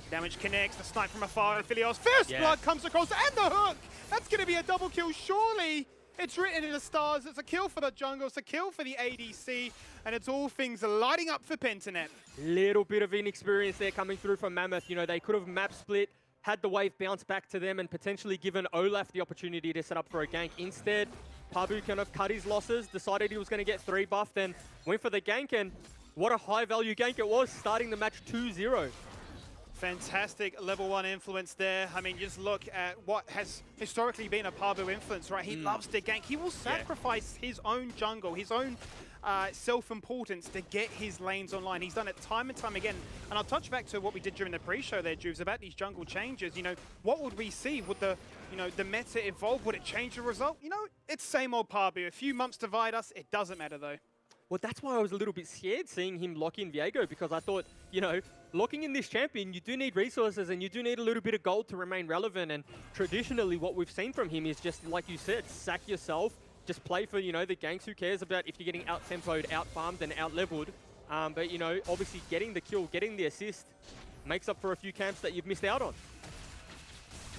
Damage connects. The snipe from afar. And Philios. First blood comes across. And the hook! That's going to be a double kill, surely. It's written in the stars. It's a kill for the jungle. It's a kill for the ADC. And it's all things lighting up for Pentanet. Little bit of inexperience there coming through from Mammoth. They could have map split, had the wave bounce back to them, and potentially given Olaf the opportunity to set up for a gank. Instead, Pabu kind of cut his losses, decided he was going to get 3 buff, then went for the gank, and what a high-value gank it was, starting the match 2-0. Fantastic level 1 influence there. I mean, just look at what has historically been a Pabu influence, right? He loves to gank. He will sacrifice his own jungle, his own self-importance to get his lanes online. He's done it time and time again. And I'll touch back to what we did during the pre-show there, Juves, about these jungle changes. What would we see? Would the meta evolve? Would it change the result? It's same old Pabu. A few months divide us. It doesn't matter, though. Well, that's why I was a little bit scared seeing him lock in Viego, because I thought, locking in this champion, you do need resources and you do need a little bit of gold to remain relevant. And traditionally, what we've seen from him is just, like you said, sack yourself, just play for, the ganks. Who cares about if you're getting out-tempoed, out-farmed, and out-leveled? But, obviously getting the kill, getting the assist makes up for a few camps that you've missed out on.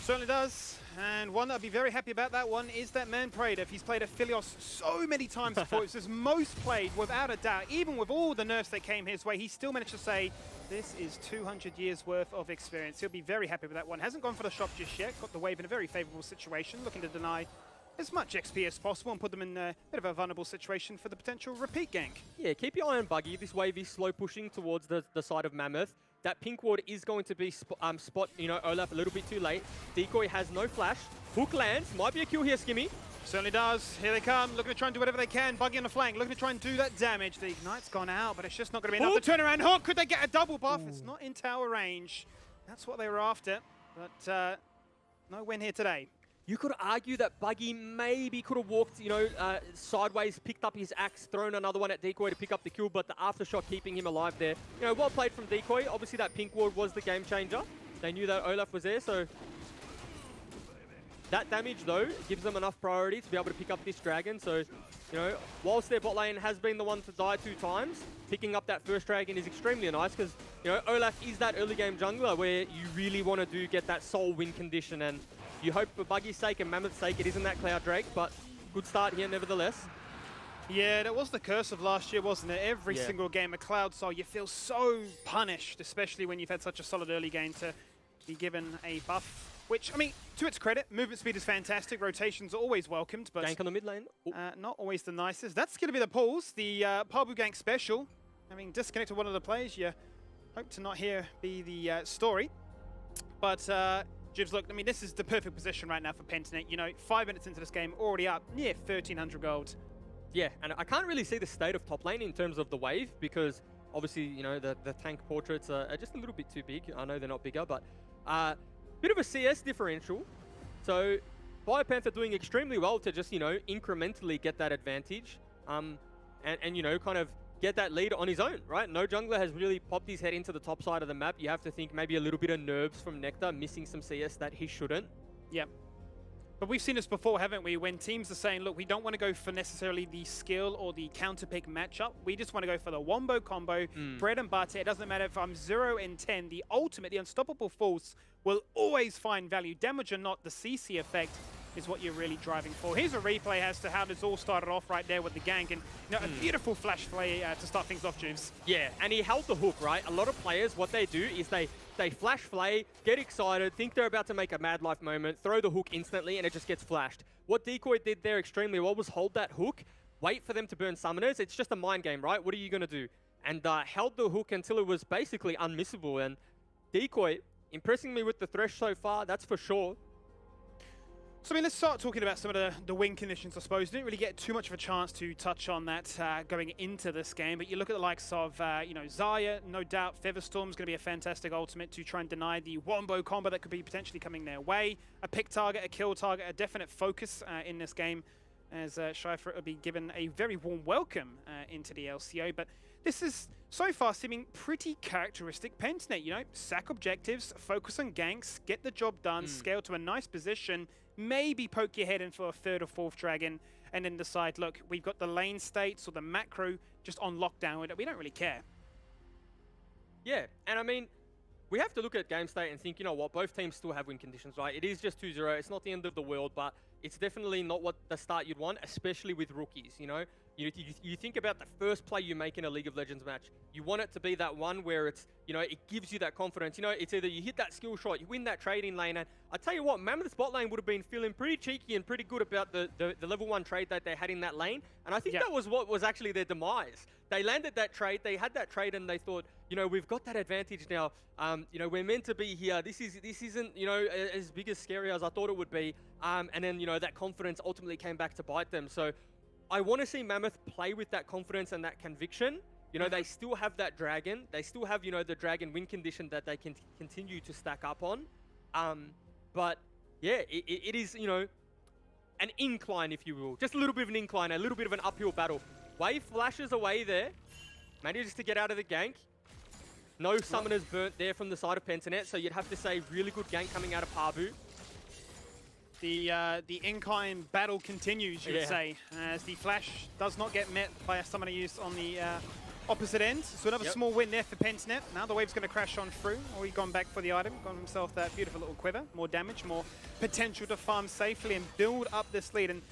Certainly does. And one that I'd be very happy about that one is that man Praedyth. He's played a Philios so many times before. It's his most played, without a doubt. Even with all the nerfs that came his way, he still managed to say, this is 200 years worth of experience. He'll be very happy with that one. Hasn't gone for the shop just yet. Got the wave in a very favorable situation, looking to deny as much XP as possible and put them in a bit of a vulnerable situation for the potential repeat gank. Yeah, keep your eye on Buggy. This wave is slow pushing towards the side of Mammoth. That pink ward is going to be spot, Olaf a little bit too late. Decoy has no flash. Hook lands. Might be a kill here, Skimmy. Certainly does. Here they come. Looking to try and do whatever they can. Buggy on the flank. Looking to try and do that damage. The Ignite's gone out, but it's just not going to be enough. The turnaround hook. Could they get a double buff? It's not in tower range. That's what they were after. But no win here today. You could argue that Buggy maybe could have walked, sideways, picked up his axe, thrown another one at Decoy to pick up the kill, but the aftershock keeping him alive there. Well played from Decoy. Obviously, that pink ward was the game changer. They knew that Olaf was there, so that damage, though, gives them enough priority to be able to pick up this dragon. So, whilst their bot lane has been the one to die 2 times, picking up that first dragon is extremely nice because, Olaf is that early game jungler where you really want to get that soul win condition, and you hope for Buggy's sake and Mammoth's sake it isn't that Cloud Drake, but good start here nevertheless. Yeah, that was the curse of last year, wasn't it? Every single game of Cloud Soul, you feel so punished, especially when you've had such a solid early game to be given a buff. Which, I mean, to its credit, movement speed is fantastic. Rotations are always welcomed, but gank on the mid lane. Not always the nicest. That's going to be the pulls. The Pabu gank special. Having disconnected one of the players, you hope to not hear be the story. But Jibs, look, I mean, this is the perfect position right now for Pentanet. 5 minutes into this game, already up near 1,300 gold. Yeah, and I can't really see the state of top lane in terms of the wave because obviously, the tank portraits are just a little bit too big. I know they're not bigger, but bit of a CS differential. So BioPanther doing extremely well to just, incrementally get that advantage and kind of get that lead on his own, right? No jungler has really popped his head into the top side of the map. You have to think maybe a little bit of nerves from Nectar, missing some CS that he shouldn't. Yep. But we've seen this before, haven't we? When teams are saying, look, we don't want to go for necessarily the skill or the counter pick matchup. We just want to go for the wombo combo, bread and butter. It doesn't matter if I'm 0 and 10. The ultimate, the unstoppable force will always find value. Damage or not, the CC effect is what you're really driving for. Here's a replay as to how this all started off right there with the gank, and a beautiful flash play to start things off, Juves. Yeah, and he held the hook, right? A lot of players, what they do is they flash flay, get excited, think they're about to make a mad life moment, throw the hook instantly, and it just gets flashed. What Decoy did there extremely well was hold that hook, wait for them to burn summoners. It's just a mind game, right? What are you going to do? And held the hook until it was basically unmissable. And Decoy, impressing me with the thresh so far, that's for sure. So, I mean, let's start talking about some of the win conditions, I suppose. Didn't really get too much of a chance to touch on that going into this game, but you look at the likes of, Zarya, no doubt. Featherstorm's going to be a fantastic ultimate to try and deny the wombo combo that could be potentially coming their way. A pick target, a kill target, a definite focus in this game, as Schreifer will be given a very warm welcome into the LCO. But this is so far seeming pretty characteristic Pentanet, sack objectives, focus on ganks, get the job done, scale to a nice position, maybe poke your head in for a 3rd or 4th dragon, and then decide, look, we've got the lane states or the macro just on lockdown. We don't really care. Yeah, and I mean, we have to look at game state and think, both teams still have win conditions, right? It is just 2-0. It's not the end of the world, but it's definitely not what the start you'd want, especially with rookies, You think about the first play you make in a League of Legends match. You want it to be that one where it's, it gives you that confidence. It's either you hit that skill shot, you win that trading lane, and I tell you what, Mammoth's bot lane would have been feeling pretty cheeky and pretty good about the level 1 trade that they had in that lane, and I think that was what was actually their demise. They landed that trade, they had that trade, and they thought, we've got that advantage now. We're meant to be here. This isn't, as big as scary as I thought it would be. And then, that confidence ultimately came back to bite them. So I want to see Mammoth play with that confidence and that conviction. They still have that dragon. They still have, the dragon win condition that they can continue to stack up on. But yeah, it is, an incline, if you will. Just a little bit of an incline, a little bit of an uphill battle. Wave flashes away there. Manages to get out of the gank. No summoners burnt there from the side of Pentanet, so you'd have to say really good gank coming out of Pabu. The incline battle continues, you would say, as the flash does not get met by a summoner use on the opposite end. So another small win there for Pentanet. Now the wave's going to crash on through. Or he's gone back for the item, got himself that beautiful little quiver. More damage, more potential to farm safely and build up this lead. And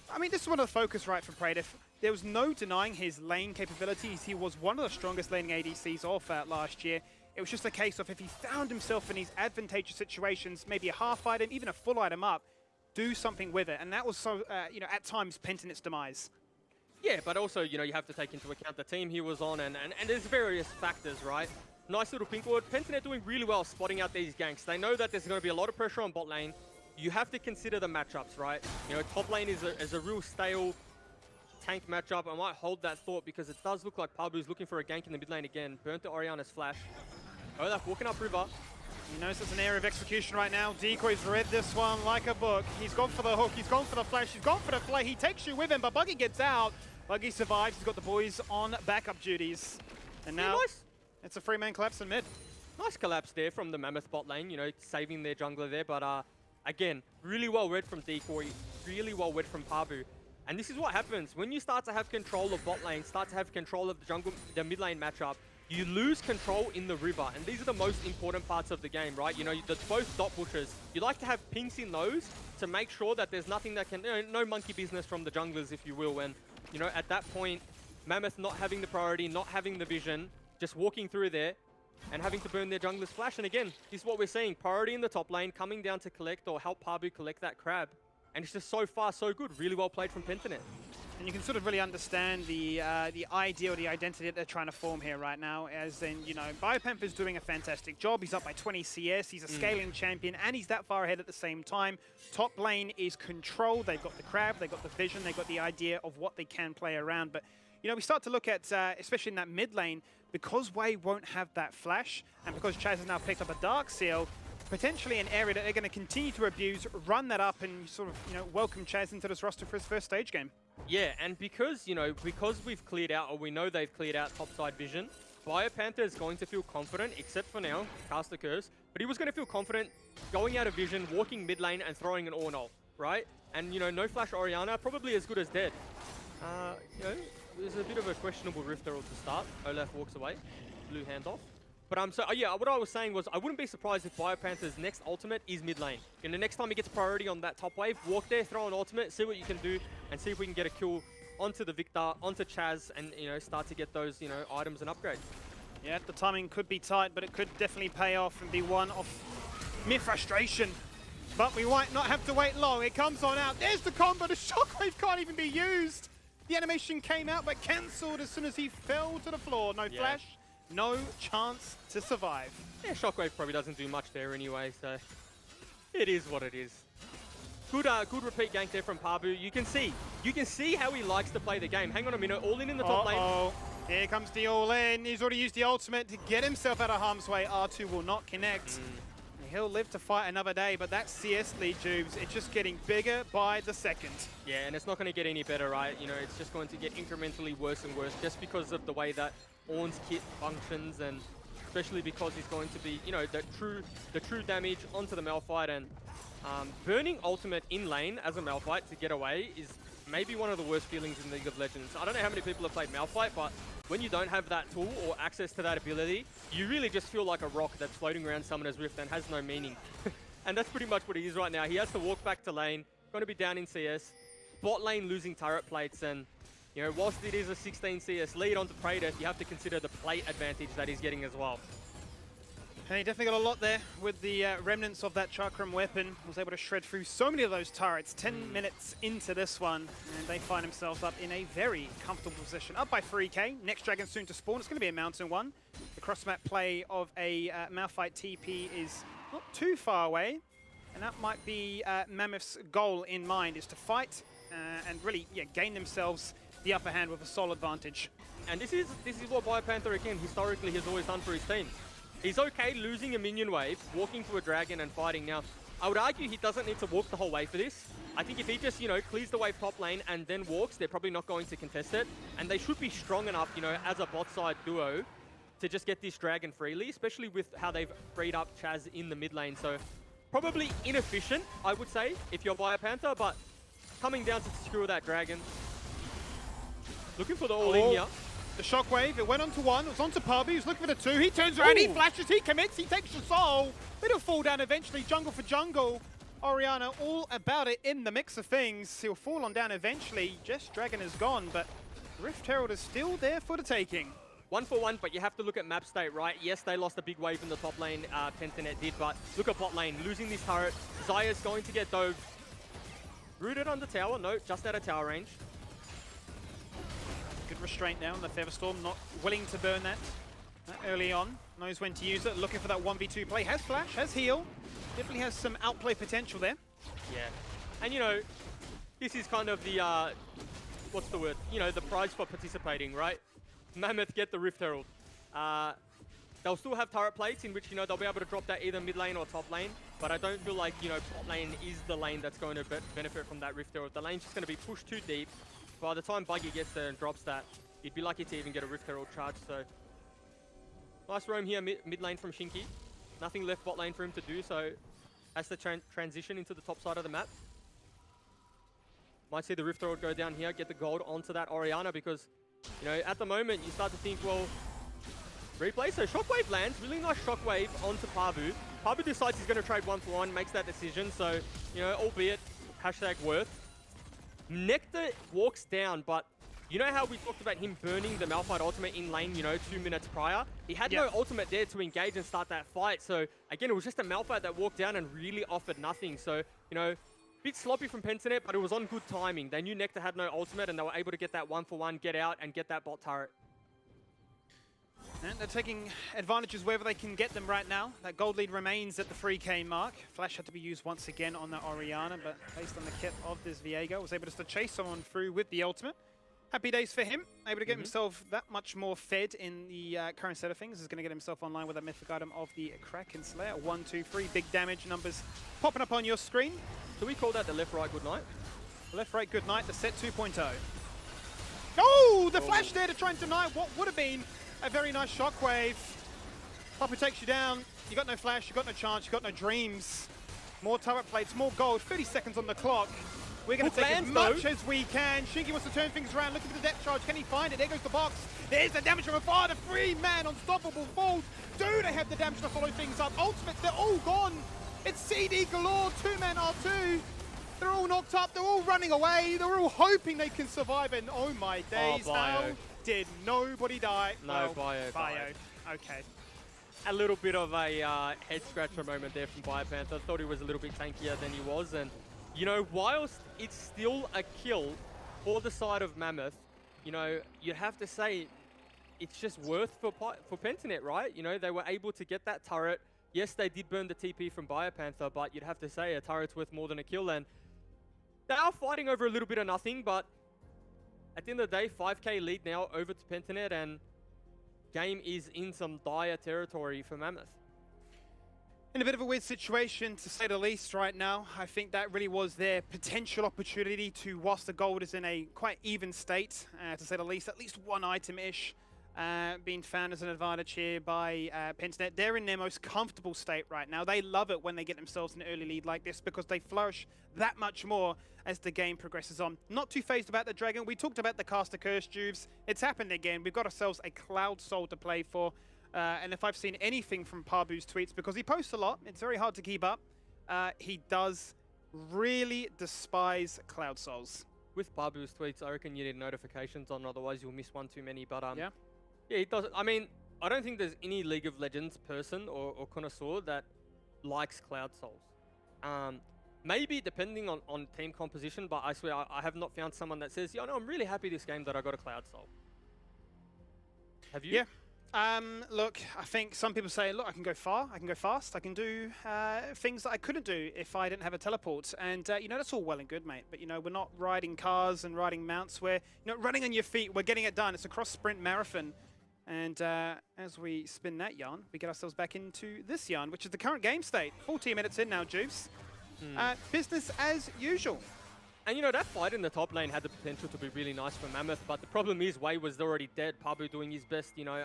I mean, this is one of the focus, right, for Praetor. There was no denying his lane capabilities. He was one of the strongest laning ADCs off last year. It was just a case of if he found himself in these advantageous situations, maybe a half item, even a full item up, do something with it. And that was so, at times, Pentanet's demise. Yeah, but also, you have to take into account the team he was on, and there's various factors, right? Nice little pink ward. Pentanet doing really well spotting out these ganks. They know that there's going to be a lot of pressure on bot lane. You have to consider the matchups, right? Top lane is a real stale tank matchup. I might hold that thought because it does look like Pabu's looking for a gank in the mid lane again. Burnt the Orianna's flash. Olaf walking up river. He knows it's an area of execution right now. Decoy's read this one like a book. He's gone for the hook, he's gone for the flash, he's gone for the play. He takes you with him, but Buggy gets out. Buggy survives, he's got the boys on backup duties. And now it's a free-man collapse in mid. Nice collapse there from the Mammoth bot lane, you know, saving their jungler there. But again, really well read from Decoy, really well read from Pabu. And this is what happens when you start to have control of bot lane, start to have control of the mid lane matchup. You lose control in the river, and these are the most important parts of the game, right? You know, both dot pushers. You like to have pinks in those to make sure that there's nothing that can, no monkey business from the junglers, if you will. When, you know, at that point, Mammoth not having the priority, not having the vision, just walking through there and having to burn their jungler's flash. And again, this is what we're seeing. Priority in the top lane, coming down to collect or help Pabu collect that crab. And it's just so far so good. Really well played from Pentanet. And you can sort of really understand the idea or the identity that they're trying to form here right now, as in, you know, Biopemp is doing a fantastic job. He's up by 20 CS, he's a scaling champion, and he's that far ahead at the same time. Top lane is controlled. They've got the crab, they've got the vision, they've got the idea of what they can play around. But, you know, we start to look at, especially in that mid lane, because Wei won't have that flash, and because Chaz has now picked up a Dark Seal, potentially an area that they're going to continue to abuse, run that up, and sort of, you know, welcome Chaz into this roster for his first stage game. Yeah, and because, you know, because we've cleared out, or we know they've cleared out topside vision, Biopanther is going to feel confident, except for now, cast the curse, but he was going to feel confident going out of vision, walking mid lane, and throwing an Ornol, right? And, you know, no flash Orianna, probably as good as dead. You know, there's a bit of a questionable Rift Herald to start. Olaf walks away, blue handoff. But so yeah, what I was saying was I wouldn't be surprised if Biopanther's next ultimate is mid lane. And the next time he gets priority on that top wave, walk there, throw an ultimate, see what you can do, and see if we can get a kill onto the Victor, onto Chaz, and, you know, start to get those, you know, items and upgrades. Yeah, the timing could be tight, but it could definitely pay off and be one of mere frustration. But we might not have to wait long. It comes on out. There's the combo. The shockwave can't even be used. The animation came out, but cancelled as soon as he fell to the floor. No flash. No chance to survive. Yeah, Shockwave probably doesn't do much there anyway, so it is what it is. Good repeat gank there from Pabu. You can see how he likes to play the game. Hang on a minute, all in the top lane. Here comes the all-in. He's already used the ultimate to get himself out of harm's way. R2 will not connect. He'll live to fight another day, but that CS lead, Jubes, it's just getting bigger by the second. Yeah, and it's not going to get any better, right? You know, it's just going to get incrementally worse and worse just because of the way that Ornn's kit functions, and especially because he's going to be, you know, the true damage onto the Malphite, and burning ultimate in lane as a Malphite to get away is maybe one of the worst feelings in League of Legends. I don't know how many people have played Malphite, but when you don't have that tool or access to that ability, you really just feel like a rock that's floating around Summoner's Rift and has no meaning. And that's pretty much what he is right now. He has to walk back to lane, going to be down in CS, bot lane losing turret plates, and, you know, whilst it is a 16 CS lead onto Praedyth, you have to consider the plate advantage that he's getting as well. And he definitely got a lot there with the remnants of that Chakram weapon. Was able to shred through so many of those turrets. 10 minutes into this one, and they find themselves up in a very comfortable position. Up by 3k. Next dragon soon to spawn. It's going to be a mountain one. The cross-map play of a Malphite TP is not too far away. And that might be Mammoth's goal in mind, is to fight and really gain themselves the upper hand with a solid advantage. And this is what Biopanther, again, historically has always done for his team. He's okay losing a minion wave, walking to a dragon and fighting. Now, I would argue he doesn't need to walk the whole way for this. I think if he just, you know, clears the wave top lane and then walks, they're probably not going to contest it. And they should be strong enough, you know, as a bot side duo to just get this dragon freely, especially with how they've freed up Chaz in the mid lane. So probably inefficient, I would say, if you're Biopanther, but coming down to secure that dragon. Looking for the all-in here. The shockwave, it went on to one, it was on to Pabu, he's looking for the two, he turns around, he flashes, he commits, he takes the soul. It'll fall down eventually, jungle for jungle. Orianna all about it in the mix of things. He'll fall on down eventually, just Dragon is gone, but Rift Herald is still there for the taking. 1 for 1, but you have to look at map state, right? Yes, they lost a big wave in the top lane, Pentanet did, but look at bot lane, losing this turret. Zaya's going to get dove. Rooted under tower, no, just out of tower range. Good restraint now on the Featherstorm, not willing to burn that early on. Knows when to use it, looking for that 1v2 play. Has flash, has heal. Definitely has some outplay potential there. Yeah, and you know, this is kind of the, what's the word? You know, the prize for participating, right? Mammoth get the Rift Herald. they'll still have turret plates in which, you know, they'll be able to drop that either mid lane or top lane. But I don't feel like, you know, bot lane is the lane that's going to benefit from that Rift Herald. The lane's just going to be pushed too deep. By the time Buggy gets there and drops that, you'd be lucky to even get a Rift Herald charge. So nice roam here mid lane from Shinky. Nothing left bot lane for him to do, so has to transition into the top side of the map. Might see the Rift Herald go down here, get the gold onto that Orianna because, you know, at the moment you start to think, well, replay. So Shockwave lands, really nice Shockwave onto Pabu. Pabu decides he's going to trade 1-for-1, makes that decision. So, you know, albeit #worth. Nectar walks down, but you know how we talked about him burning the Malphite ultimate in lane, you know, 2 minutes prior? He had no ultimate there to engage and start that fight. So, again, it was just a Malphite that walked down and really offered nothing. So, you know, bit sloppy from Pentanet, but it was on good timing. They knew Nectar had no ultimate, and they were able to get that 1-for-1, get out, and get that bot turret. And they're taking advantages wherever they can get them right now. That gold lead remains at the 3k mark. Flash had to be used once again on that Orianna, but based on the kit of this Viego, was able just to chase someone through with the ultimate. Happy days for him. Able to get himself that much more fed in the current set of things. He's going to get himself online with a mythic item of the Kraken Slayer. 1, 2, 3, big damage numbers popping up on your screen. Do we call that the left-right good night? Left-right good night, the set 2.0. Oh, the flash there to try and deny what would have been a very nice shockwave. Papa takes you down. You got no flash, you got no chance, you got no dreams. More turret plates, more gold, 30 seconds on the clock. We're going to take as much as we can. Shinky wants to turn things around, looking for the depth charge. Can he find it? There goes the box. There's the damage from afar. The 3-man unstoppable falls. Do they have the damage to follow things up? Ultimate, they're all gone. It's CD galore, 2-man R2. They're all knocked up, they're all running away. They're all hoping they can survive, and oh my days, how did nobody die? No, well, Bio. Okay. A little bit of a head-scratcher moment there from Biopanther. I thought he was a little bit tankier than he was, and you know, whilst it's still a kill for the side of Mammoth, you know, you have to say it's just worth for Pentanet, right? You know, they were able to get that turret. Yes, they did burn the TP from Biopanther, but you'd have to say a turret's worth more than a kill, and they are fighting over a little bit of nothing, but at the end of the day, 5k lead now over to Pentanet, and game is in some dire territory for Mammoth. In a bit of a weird situation, to say the least, right now. I think that really was their potential opportunity to, whilst the gold is in a quite even state, to say the least, at least one item-ish being found as an advantage here by Pentanet. They're in their most comfortable state right now. They love it when they get themselves an early lead like this because they flourish that much more as the game progresses on. Not too phased about the Dragon. We talked about the Caster Curse Juves. It's happened again. We've got ourselves a Cloud Soul to play for. And if I've seen anything from Pabu's tweets, because he posts a lot, it's very hard to keep up, he does really despise Cloud Souls. With Pabu's tweets, I reckon you need notifications on, otherwise you'll miss one too many. But yeah, he does. I mean, I don't think there's any League of Legends person or connoisseur that likes Cloud Souls. Maybe depending on team composition, but I swear I have not found someone that says, yeah, no, I'm really happy this game that I got a Cloud Soul. Have you? Yeah. Look, I think some people say, look, I can go far, I can go fast, I can do things that I couldn't do if I didn't have a teleport. And, you know, that's all well and good, mate. But, you know, we're not riding cars and riding mounts. We're, you know, running on your feet. We're getting it done. It's a cross-sprint marathon. And as we spin that yarn, we get ourselves back into this yarn, which is the current game state. 14 minutes in now, Juice. Business as usual. And, you know, that fight in the top lane had the potential to be really nice for Mammoth, but the problem is Wei was already dead. Pabu doing his best, you know,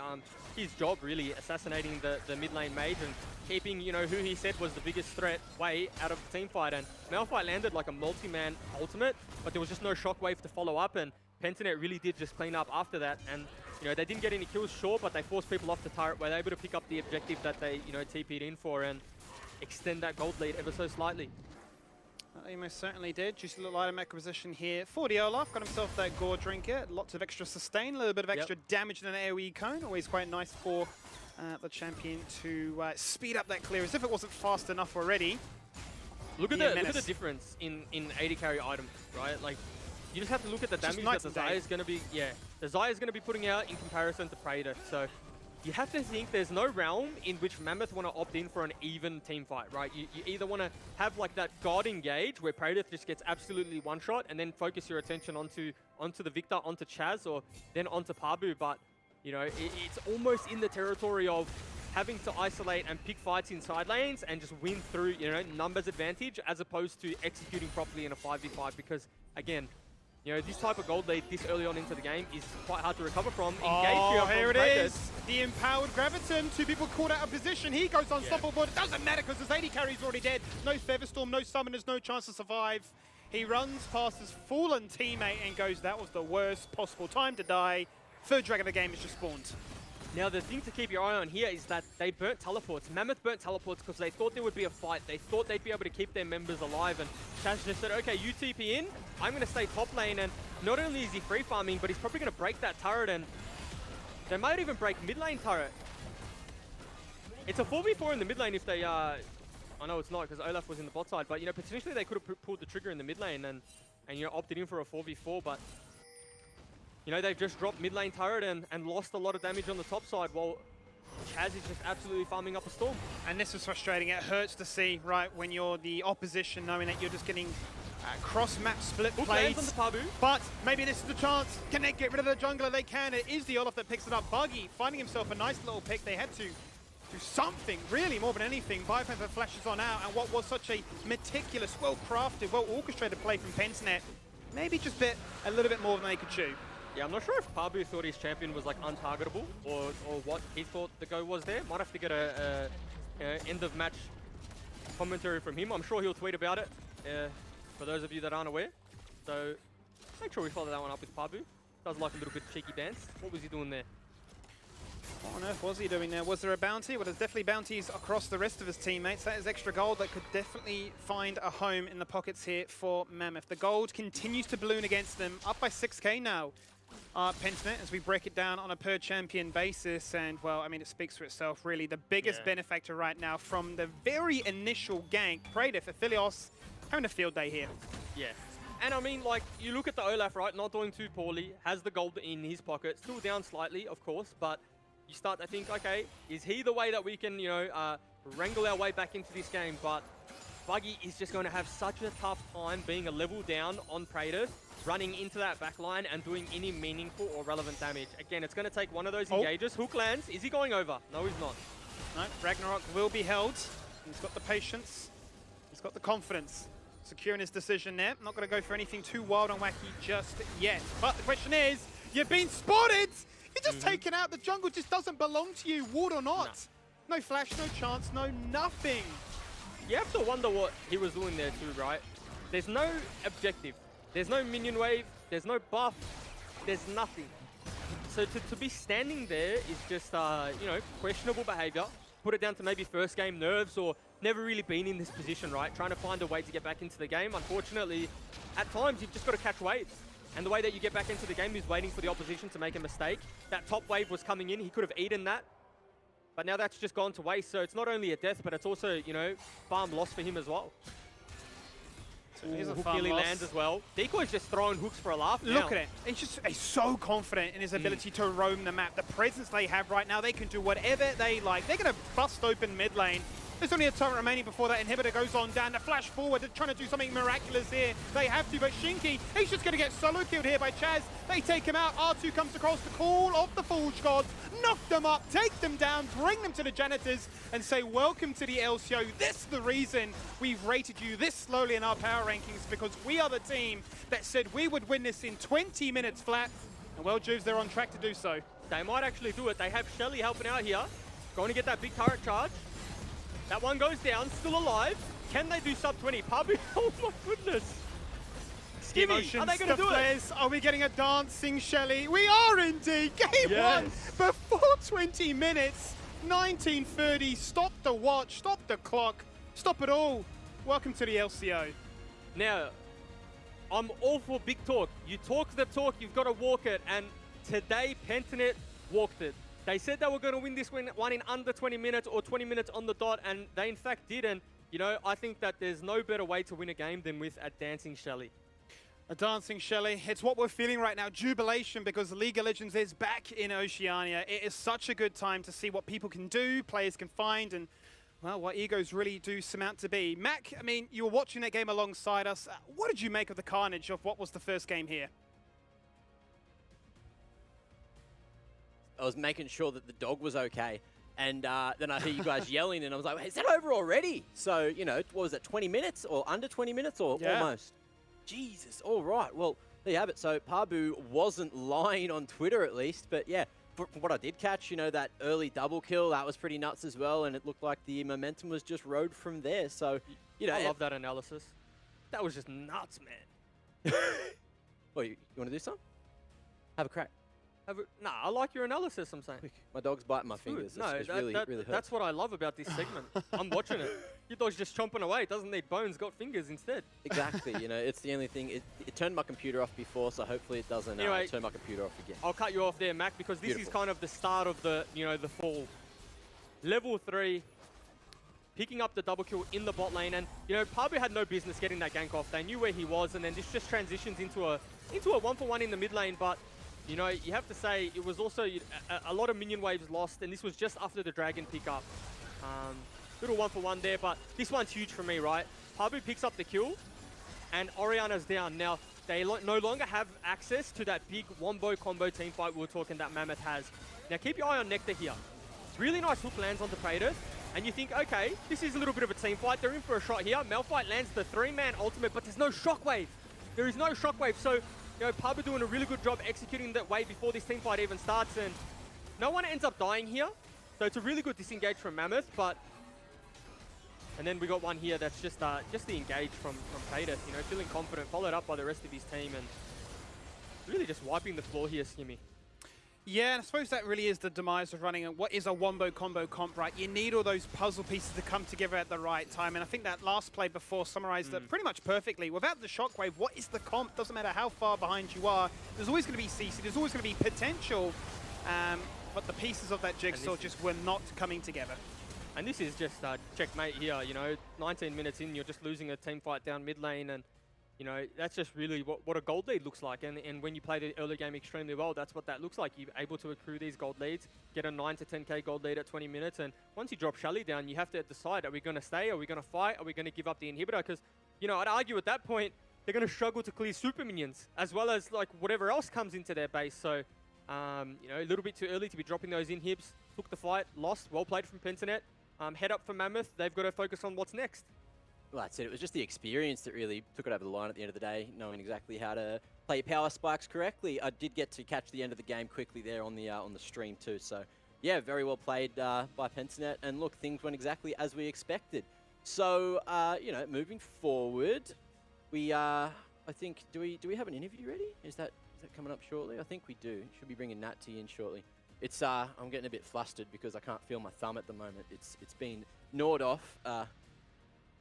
his job really, assassinating the mid lane mage and keeping, you know, who he said was the biggest threat, Wei, out of the team fight. And Malphite landed like a multi-man ultimate, but there was just no shockwave to follow up, and Pentanet really did just clean up after that. And, you know, they didn't get any kills, sure, but they forced people off the turret, were able to pick up the objective that they, you know, TP'd in for and extend that gold lead ever so slightly. He most certainly did. Juicy little item acquisition here for the Olaf. Got himself that Gore Drinker. Lots of extra sustain, a little bit of extra damage in an AoE cone. Always quite nice for the champion to speed up that clear, as if it wasn't fast enough already. Look at the difference in AD carry items, right? Like, you just have to look at the damage that the Xayah is going to be, the Xayah is going to be putting out in comparison to Praetor. So you have to think there's no realm in which Mammoth want to opt in for an even team fight, right? You either want to have like that God engage where Praetor just gets absolutely one shot and then focus your attention onto the Victor, onto Chaz, or then onto Pabu. But, you know, it's almost in the territory of having to isolate and pick fights in side lanes and just win through, you know, numbers advantage as opposed to executing properly in a 5v5 because, again, you know, this type of gold lead this early on into the game is quite hard to recover from. Oh, here it is. The empowered Graviton. 2 people caught out of position. He goes unstoppable, but it doesn't matter because his AD carry's already dead. No Featherstorm, no Summoners, no chance to survive. He runs past his fallen teammate and goes, that was the worst possible time to die. Third dragon of the game is just spawned. Now, the thing to keep your eye on here is that they burnt teleports. Mammoth burnt teleports because they thought there would be a fight. They thought they'd be able to keep their members alive. And Chaz just said, okay, you TP in, I'm going to stay top lane. And not only is he free farming, but he's probably going to break that turret. And they might even break mid lane turret. It's a 4v4 in the mid lane if they... I know it's not because Olaf was in the bot side. But, you know, potentially they could have pulled the trigger in the mid lane and you know, opted in for a 4v4. But... you know, they've just dropped mid lane turret and lost a lot of damage on the top side while Chaz is just absolutely farming up a storm. And this is frustrating. It hurts to see, right, when you're the opposition, knowing that you're just getting cross-map split plays. On the Pabu. But maybe this is the chance. Can they get rid of the jungler? They can. It is the Olaf that picks it up. Buggy finding himself a nice little pick. They had to do something, really, more than anything. Biopanther flashes on out, and what was such a meticulous, well-crafted, well-orchestrated play from Pentanet, maybe just bit a little bit more than they could chew. Yeah, I'm not sure if Pabu thought his champion was like untargetable or what he thought the go was there. Might have to get a end of match commentary from him. I'm sure he'll tweet about it for those of you that aren't aware. So make sure we follow that one up with Pabu. Does like a little bit of cheeky dance. What was he doing there? What on earth was he doing there? Was there a bounty? Well, there's definitely bounties across the rest of his teammates. That is extra gold that could definitely find a home in the pockets here for Mammoth. The gold continues to balloon against them, up by 6k now. Pentanet, as we break it down on a per champion basis, and well, I mean, it speaks for itself, really. The biggest benefactor right now from the very initial gank, Praetor for Philios, having a field day here. Yeah. And I mean, like, you look at the Olaf, right, not doing too poorly, has the gold in his pocket, still down slightly, of course, but you start to think, okay, is he the way that we can, you know, wrangle our way back into this game? But Buggy is just going to have such a tough time being a level down on Praetor, running into that back line and doing any meaningful or relevant damage. Again, it's going to take one of those engages. Hook lands. Is he going over? No, he's not. No, Ragnarok will be held. He's got the patience. He's got the confidence. Securing his decision there. Not going to go for anything too wild and wacky just yet. But the question is, you've been spotted! You're just taken out. The jungle just doesn't belong to you, ward or not. No flash, no chance, no nothing. You have to wonder what he was doing there too, right? There's no objective. There's no minion wave, there's no buff, there's nothing. So to be standing there is just, you know, questionable behavior. Put it down to maybe first game nerves or never really been in this position, right? Trying to find a way to get back into the game. Unfortunately, at times you've just got to catch waves. And the way that you get back into the game is waiting for the opposition to make a mistake. That top wave was coming in, he could have eaten that. But now that's just gone to waste. So it's not only a death, but it's also, you know, farm loss for him as well. He's a Hook farm nearly loss. lands as well. Decoy's just throwing hooks for a laugh now. Look at it. He's so confident in his ability to roam the map. The presence they have right now, they can do whatever they like. They're going to bust open mid lane. There's only a turret remaining before that inhibitor goes on down. The flash forward, they're trying to do something miraculous here. They have to, but Shinky, he's just going to get solo killed here by Chaz. They take him out. R2 comes across the call of the Forge Gods, knock them up, take them down, bring them to the Janitors, and say, welcome to the LCO. This is the reason we've rated you this slowly in our power rankings, because we are the team that said we would win this in 20 minutes flat. And well, Juves, they're on track to do so. They might actually do it. They have Shelly helping out here. Going to get that big turret charge. That one goes down, still alive. Can they do sub 20? Pabu, oh my goodness. Skimmy, are they going to do it? Are we getting a dancing Shelly? We are indeed. Game one before 20 minutes. 1930. Stop the watch, stop the clock, stop it all. Welcome to the LCO. Now, I'm all for big talk. You talk the talk, you've got to walk it. And today, Pentanet walked it. They said they were going to win this one in under 20 minutes or 20 minutes on the dot, and they in fact did. And, you know, I think that there's no better way to win a game than with a dancing Shelly. A dancing Shelly. It's what we're feeling right now. Jubilation, because League of Legends is back in Oceania. It is such a good time to see what people can do, players can find, and, well, what egos really do surmount to be. Mac, I mean, you were watching that game alongside us. What did you make of the carnage of what was the first game here? I was making sure that the dog was okay. And then I hear you guys yelling, and I was like, "Is that over already?" So, you know, what was it, 20 minutes or under 20 minutes or almost? Jesus, all right. Well, there you have it. So Pabu wasn't lying on Twitter at least, but yeah, from what I did catch, you know, that early double kill, that was pretty nuts as well, and it looked like the momentum was just rode from there. So, you know. I love that analysis. That was just nuts, man. Well, you want to do some? Have a crack. Nah, I like your analysis, I'm saying. My dog's biting my fingers. No, It's really hurt. that's what I love about this segment. I'm watching it. Your dog's just chomping away. It doesn't need bones, got fingers instead. Exactly. You know, it's the only thing. It turned my computer off before, so hopefully it doesn't Anyway, turn my computer off again. I'll cut you off there, Mac, because this is kind of the start of the, you know, the fall. Level 3, picking up the double kill in the bot lane, and you know, Pabu had no business getting that gank off. They knew where he was, and then this just transitions into a 1-for-1 in the mid lane. But you know, you have to say it was also a lot of minion waves lost, and this was just after the dragon pickup. Little 1-for-1 there, but this one's huge for me, right? Pabu picks up the kill, and Oriana's down. Now, they no longer have access to that big wombo combo team fight we were talking that Mammoth has. Now, keep your eye on Nectar here. Really nice hook lands onto Praetor, and you think, okay, this is a little bit of a team fight. They're in for a shot here. Malphite lands the 3-man ultimate, but there's no shockwave. There is no shockwave, so you know, Pabu doing a really good job executing that wave before this team fight even starts, and no one ends up dying here. So it's a really good disengage from Mammoth, but... And then we got one here that's just the engage from Praetor, you know, feeling confident, followed up by the rest of his team, and really just wiping the floor here, Skimmy. Yeah, and I suppose that really is the demise of running what is a wombo combo comp, right? You need all those puzzle pieces to come together at the right time, and I think that last play before summarized it pretty much perfectly. Without the shockwave, what is the comp? Doesn't matter how far behind you are. There's always going to be CC, there's always going to be potential, but the pieces of that jigsaw just were not coming together. And this is just checkmate here, you know, 19 minutes in, you're just losing a team fight down mid lane, and you know, that's just really what a gold lead looks like. And when you play the early game extremely well, that's what that looks like. You're able to accrue these gold leads, get a 9 to 10k gold lead at 20 minutes. And once you drop Shelly down, you have to decide, are we going to stay? Are we going to fight? Are we going to give up the inhibitor? Because, you know, I'd argue at that point, they're going to struggle to clear super minions, as well as like whatever else comes into their base. So, you know, a little bit too early to be dropping those inhibs. Took the fight, lost, well played from Pentanet. Head up for Mammoth. They've got to focus on what's next. Well, that's it. It was just the experience that really took it over the line at the end of the day, knowing exactly how to play power spikes correctly. I did get to catch the end of the game quickly there on the stream too. So, yeah, very well played by Pentanet. And look, things went exactly as we expected. So, you know, moving forward, we I think do we have an interview ready? Is that coming up shortly? I think we do. Should be bringing Nat to you in shortly. It's I'm getting a bit flustered because I can't feel my thumb at the moment. It's been gnawed off.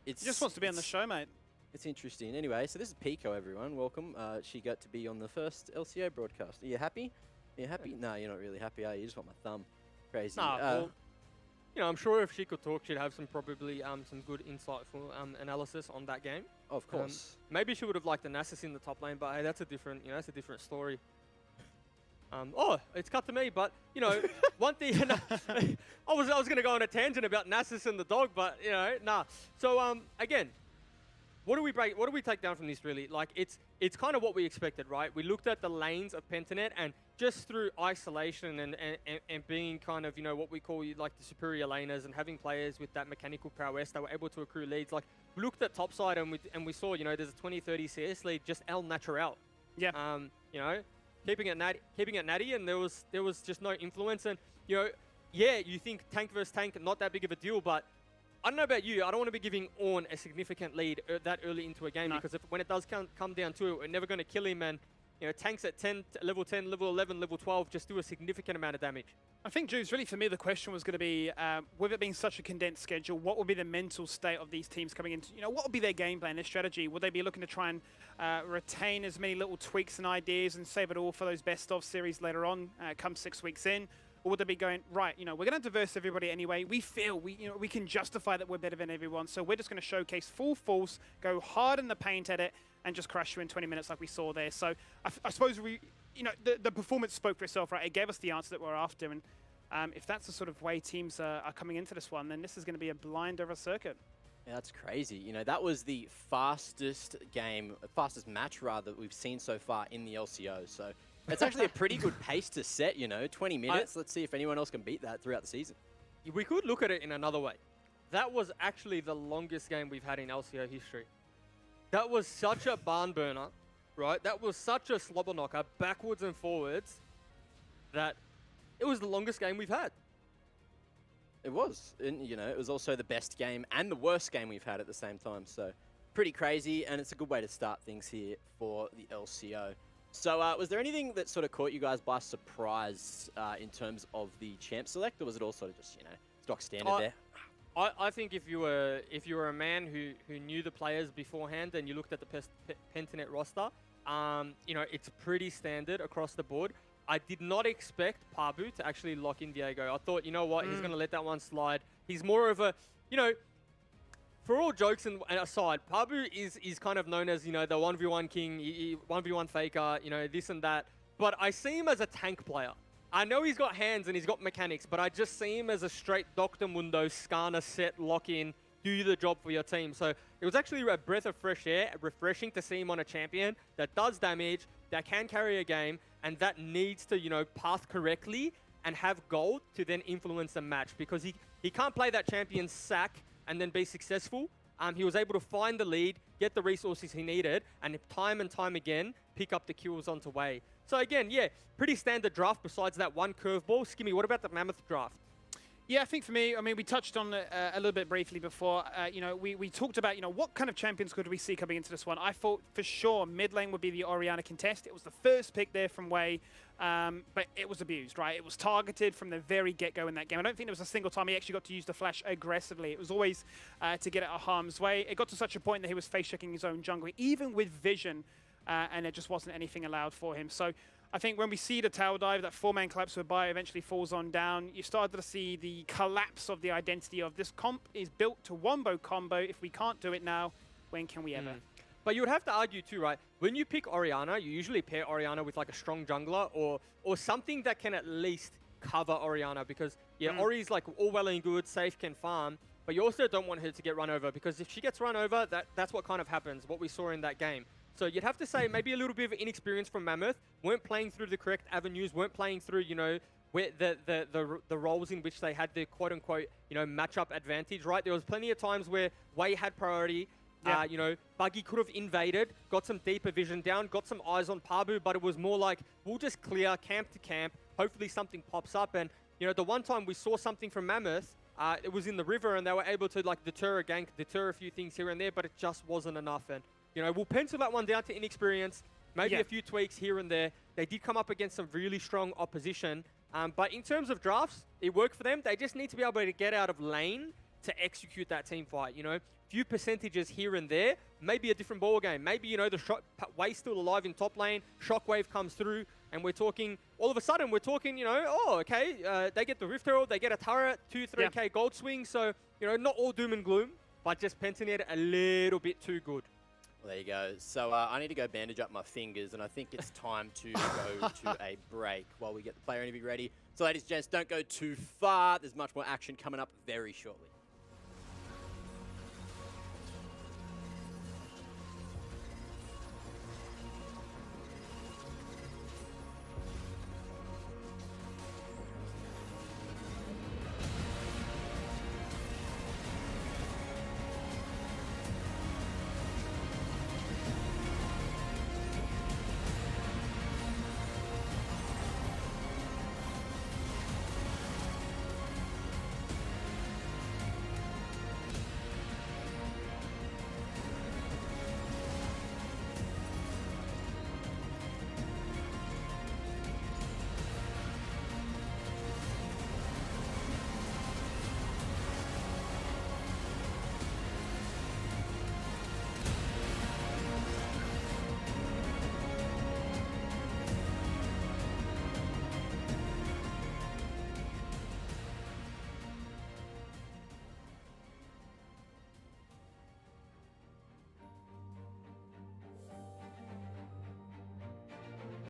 He just wants to be on the show, mate. It's interesting. Anyway, so this is Pico, everyone. Welcome. She got to be on the first LCO broadcast. Are you happy? Are you happy? No, you're not really happy, are you? You just want my thumb. Crazy. Nah, well, you know, I'm sure if she could talk, she'd have some some good, insightful analysis on that game. Of course. Maybe she would have liked the Nasus in the top lane, but hey, that's a different, you know, that's a different story. Oh, it's cut to me, but you know, one thing. I was going to go on a tangent about Nasus and the dog, but you know, nah. So again, what do we take down from this really? Like it's kind of what we expected, right? We looked at the lanes of Pentanet, and just through isolation and being kind of, you know, what we call like the superior laners and having players with that mechanical prowess, they were able to accrue leads. Like we looked at top side and we saw, you know, there's a 20-30 CS lead just el natural. Yeah. You know. Keeping it natty, and there was just no influence. And you know, yeah, you think tank versus tank, not that big of a deal, but I don't know about you. I don't want to be giving Ornn a significant lead that early into a game, because when it does come down to it, we're never going to kill him. And you know, tanks at level 10, level 11, level 12 just do a significant amount of damage. I think, Jules, really for me, the question was going to be, with it being such a condensed schedule, what will be the mental state of these teams coming into, you know, what will be their game plan, their strategy? Will they be looking to try and retain as many little tweaks and ideas and save it all for those best of series later on, come 6 weeks in? Or would they be going, right, you know, we're going to diverse everybody anyway. We feel, we can justify that we're better than everyone. So we're just going to showcase full force, go hard in the paint at it, and just crush you in 20 minutes like we saw there. So I suppose the performance spoke for itself, right? It gave us the answer that we're after. And if that's the sort of way teams are coming into this one, then this is going to be a blind over circuit. Yeah, that's crazy. You know, that was the fastest match rather, that we've seen so far in the LCO. So it's actually a pretty good pace to set, you know, 20 minutes. Let's see if anyone else can beat that throughout the season. we could look at it in another way. That was actually the longest game we've had in LCO history. That was such a barn burner, right? That was such a slobber knocker, backwards and forwards, that it was the longest game we've had. It was. And, you know, it was also the best game and the worst game we've had at the same time. So pretty crazy, and it's a good way to start things here for the LCO. So was there anything that sort of caught you guys by surprise in terms of the Champ Select, or was it all sort of just, you know, stock standard there? I think if you were a man who knew the players beforehand and you looked at the Pentanet roster, you know, it's pretty standard across the board. I did not expect Pabu to actually lock in Diego. I thought, you know what, he's going to let that one slide. He's more of a, you know, for all jokes and aside, Pabu is kind of known as, you know, the 1v1 king, 1v1 faker, you know, this and that. But I see him as a tank player. I know he's got hands and he's got mechanics, but I just see him as a straight Dr. Mundo, Skarner set, lock in, do the job for your team. So it was actually a breath of fresh air, refreshing to see him on a champion that does damage, that can carry a game, and that needs to, you know, path correctly and have gold to then influence the match, because he can't play that champion sack and then be successful. He was able to find the lead, get the resources he needed, and time again, pick up the kills onto way. So again, yeah, pretty standard draft besides that one curveball. Skimmy, what about the Mammoth draft? Yeah, I think for me, I mean, we touched on it a little bit briefly before. You know, we talked about, you know, what kind of champions could we see coming into this one. I thought for sure mid lane would be the Orianna contest. It was the first pick there from Wei, but it was abused, right? It was targeted from the very get-go in that game. I don't think there was a single time he actually got to use the flash aggressively. It was always to get it out of harm's way. It got to such a point that he was face-checking his own jungle, even with vision, and it just wasn't anything allowed for him. So I think when we see the tower dive, that four-man collapse where Bio eventually falls on down, you started to see the collapse of the identity of this comp is built to wombo combo. If we can't do it now, when can we ever? But you would have to argue too, right? When you pick Orianna, you usually pair Orianna with like a strong jungler or something that can at least cover Orianna, because yeah, Ori's like all well and good, safe, can farm, but you also don't want her to get run over, because if she gets run over, that's what kind of happens, what we saw in that game. So you'd have to say maybe a little bit of inexperience from Mammoth, weren't playing through the correct avenues, weren't playing through, you know, where the roles in which they had the quote-unquote, you know, matchup advantage, right? There was plenty of times where Wei had priority, you know, Buggy could have invaded, got some deeper vision down, got some eyes on Pabu, but it was more like, we'll just clear camp to camp, hopefully something pops up. And, you know, the one time we saw something from Mammoth, it was in the river, and they were able to, like, deter a gank, deter a few things here and there, but it just wasn't enough. And, you know, we'll pencil that one down to inexperience, maybe a few tweaks here and there. They did come up against some really strong opposition. But in terms of drafts, it worked for them. They just need to be able to get out of lane to execute that team fight, you know. Few percentages here and there, maybe a different ball game. Maybe, you know, the Wei's still alive in top lane, Shockwave comes through, and we're talking, all of a sudden, we're talking, you know, oh, okay, they get the Rift Herald, they get a turret, 2-3k gold swing. So, you know, not all doom and gloom, but just Pentanet a little bit too good. Well, there you go. So I need to go bandage up my fingers, and I think it's time to go to a break while we get the player interview ready. So ladies and gents, don't go too far. There's much more action coming up very shortly.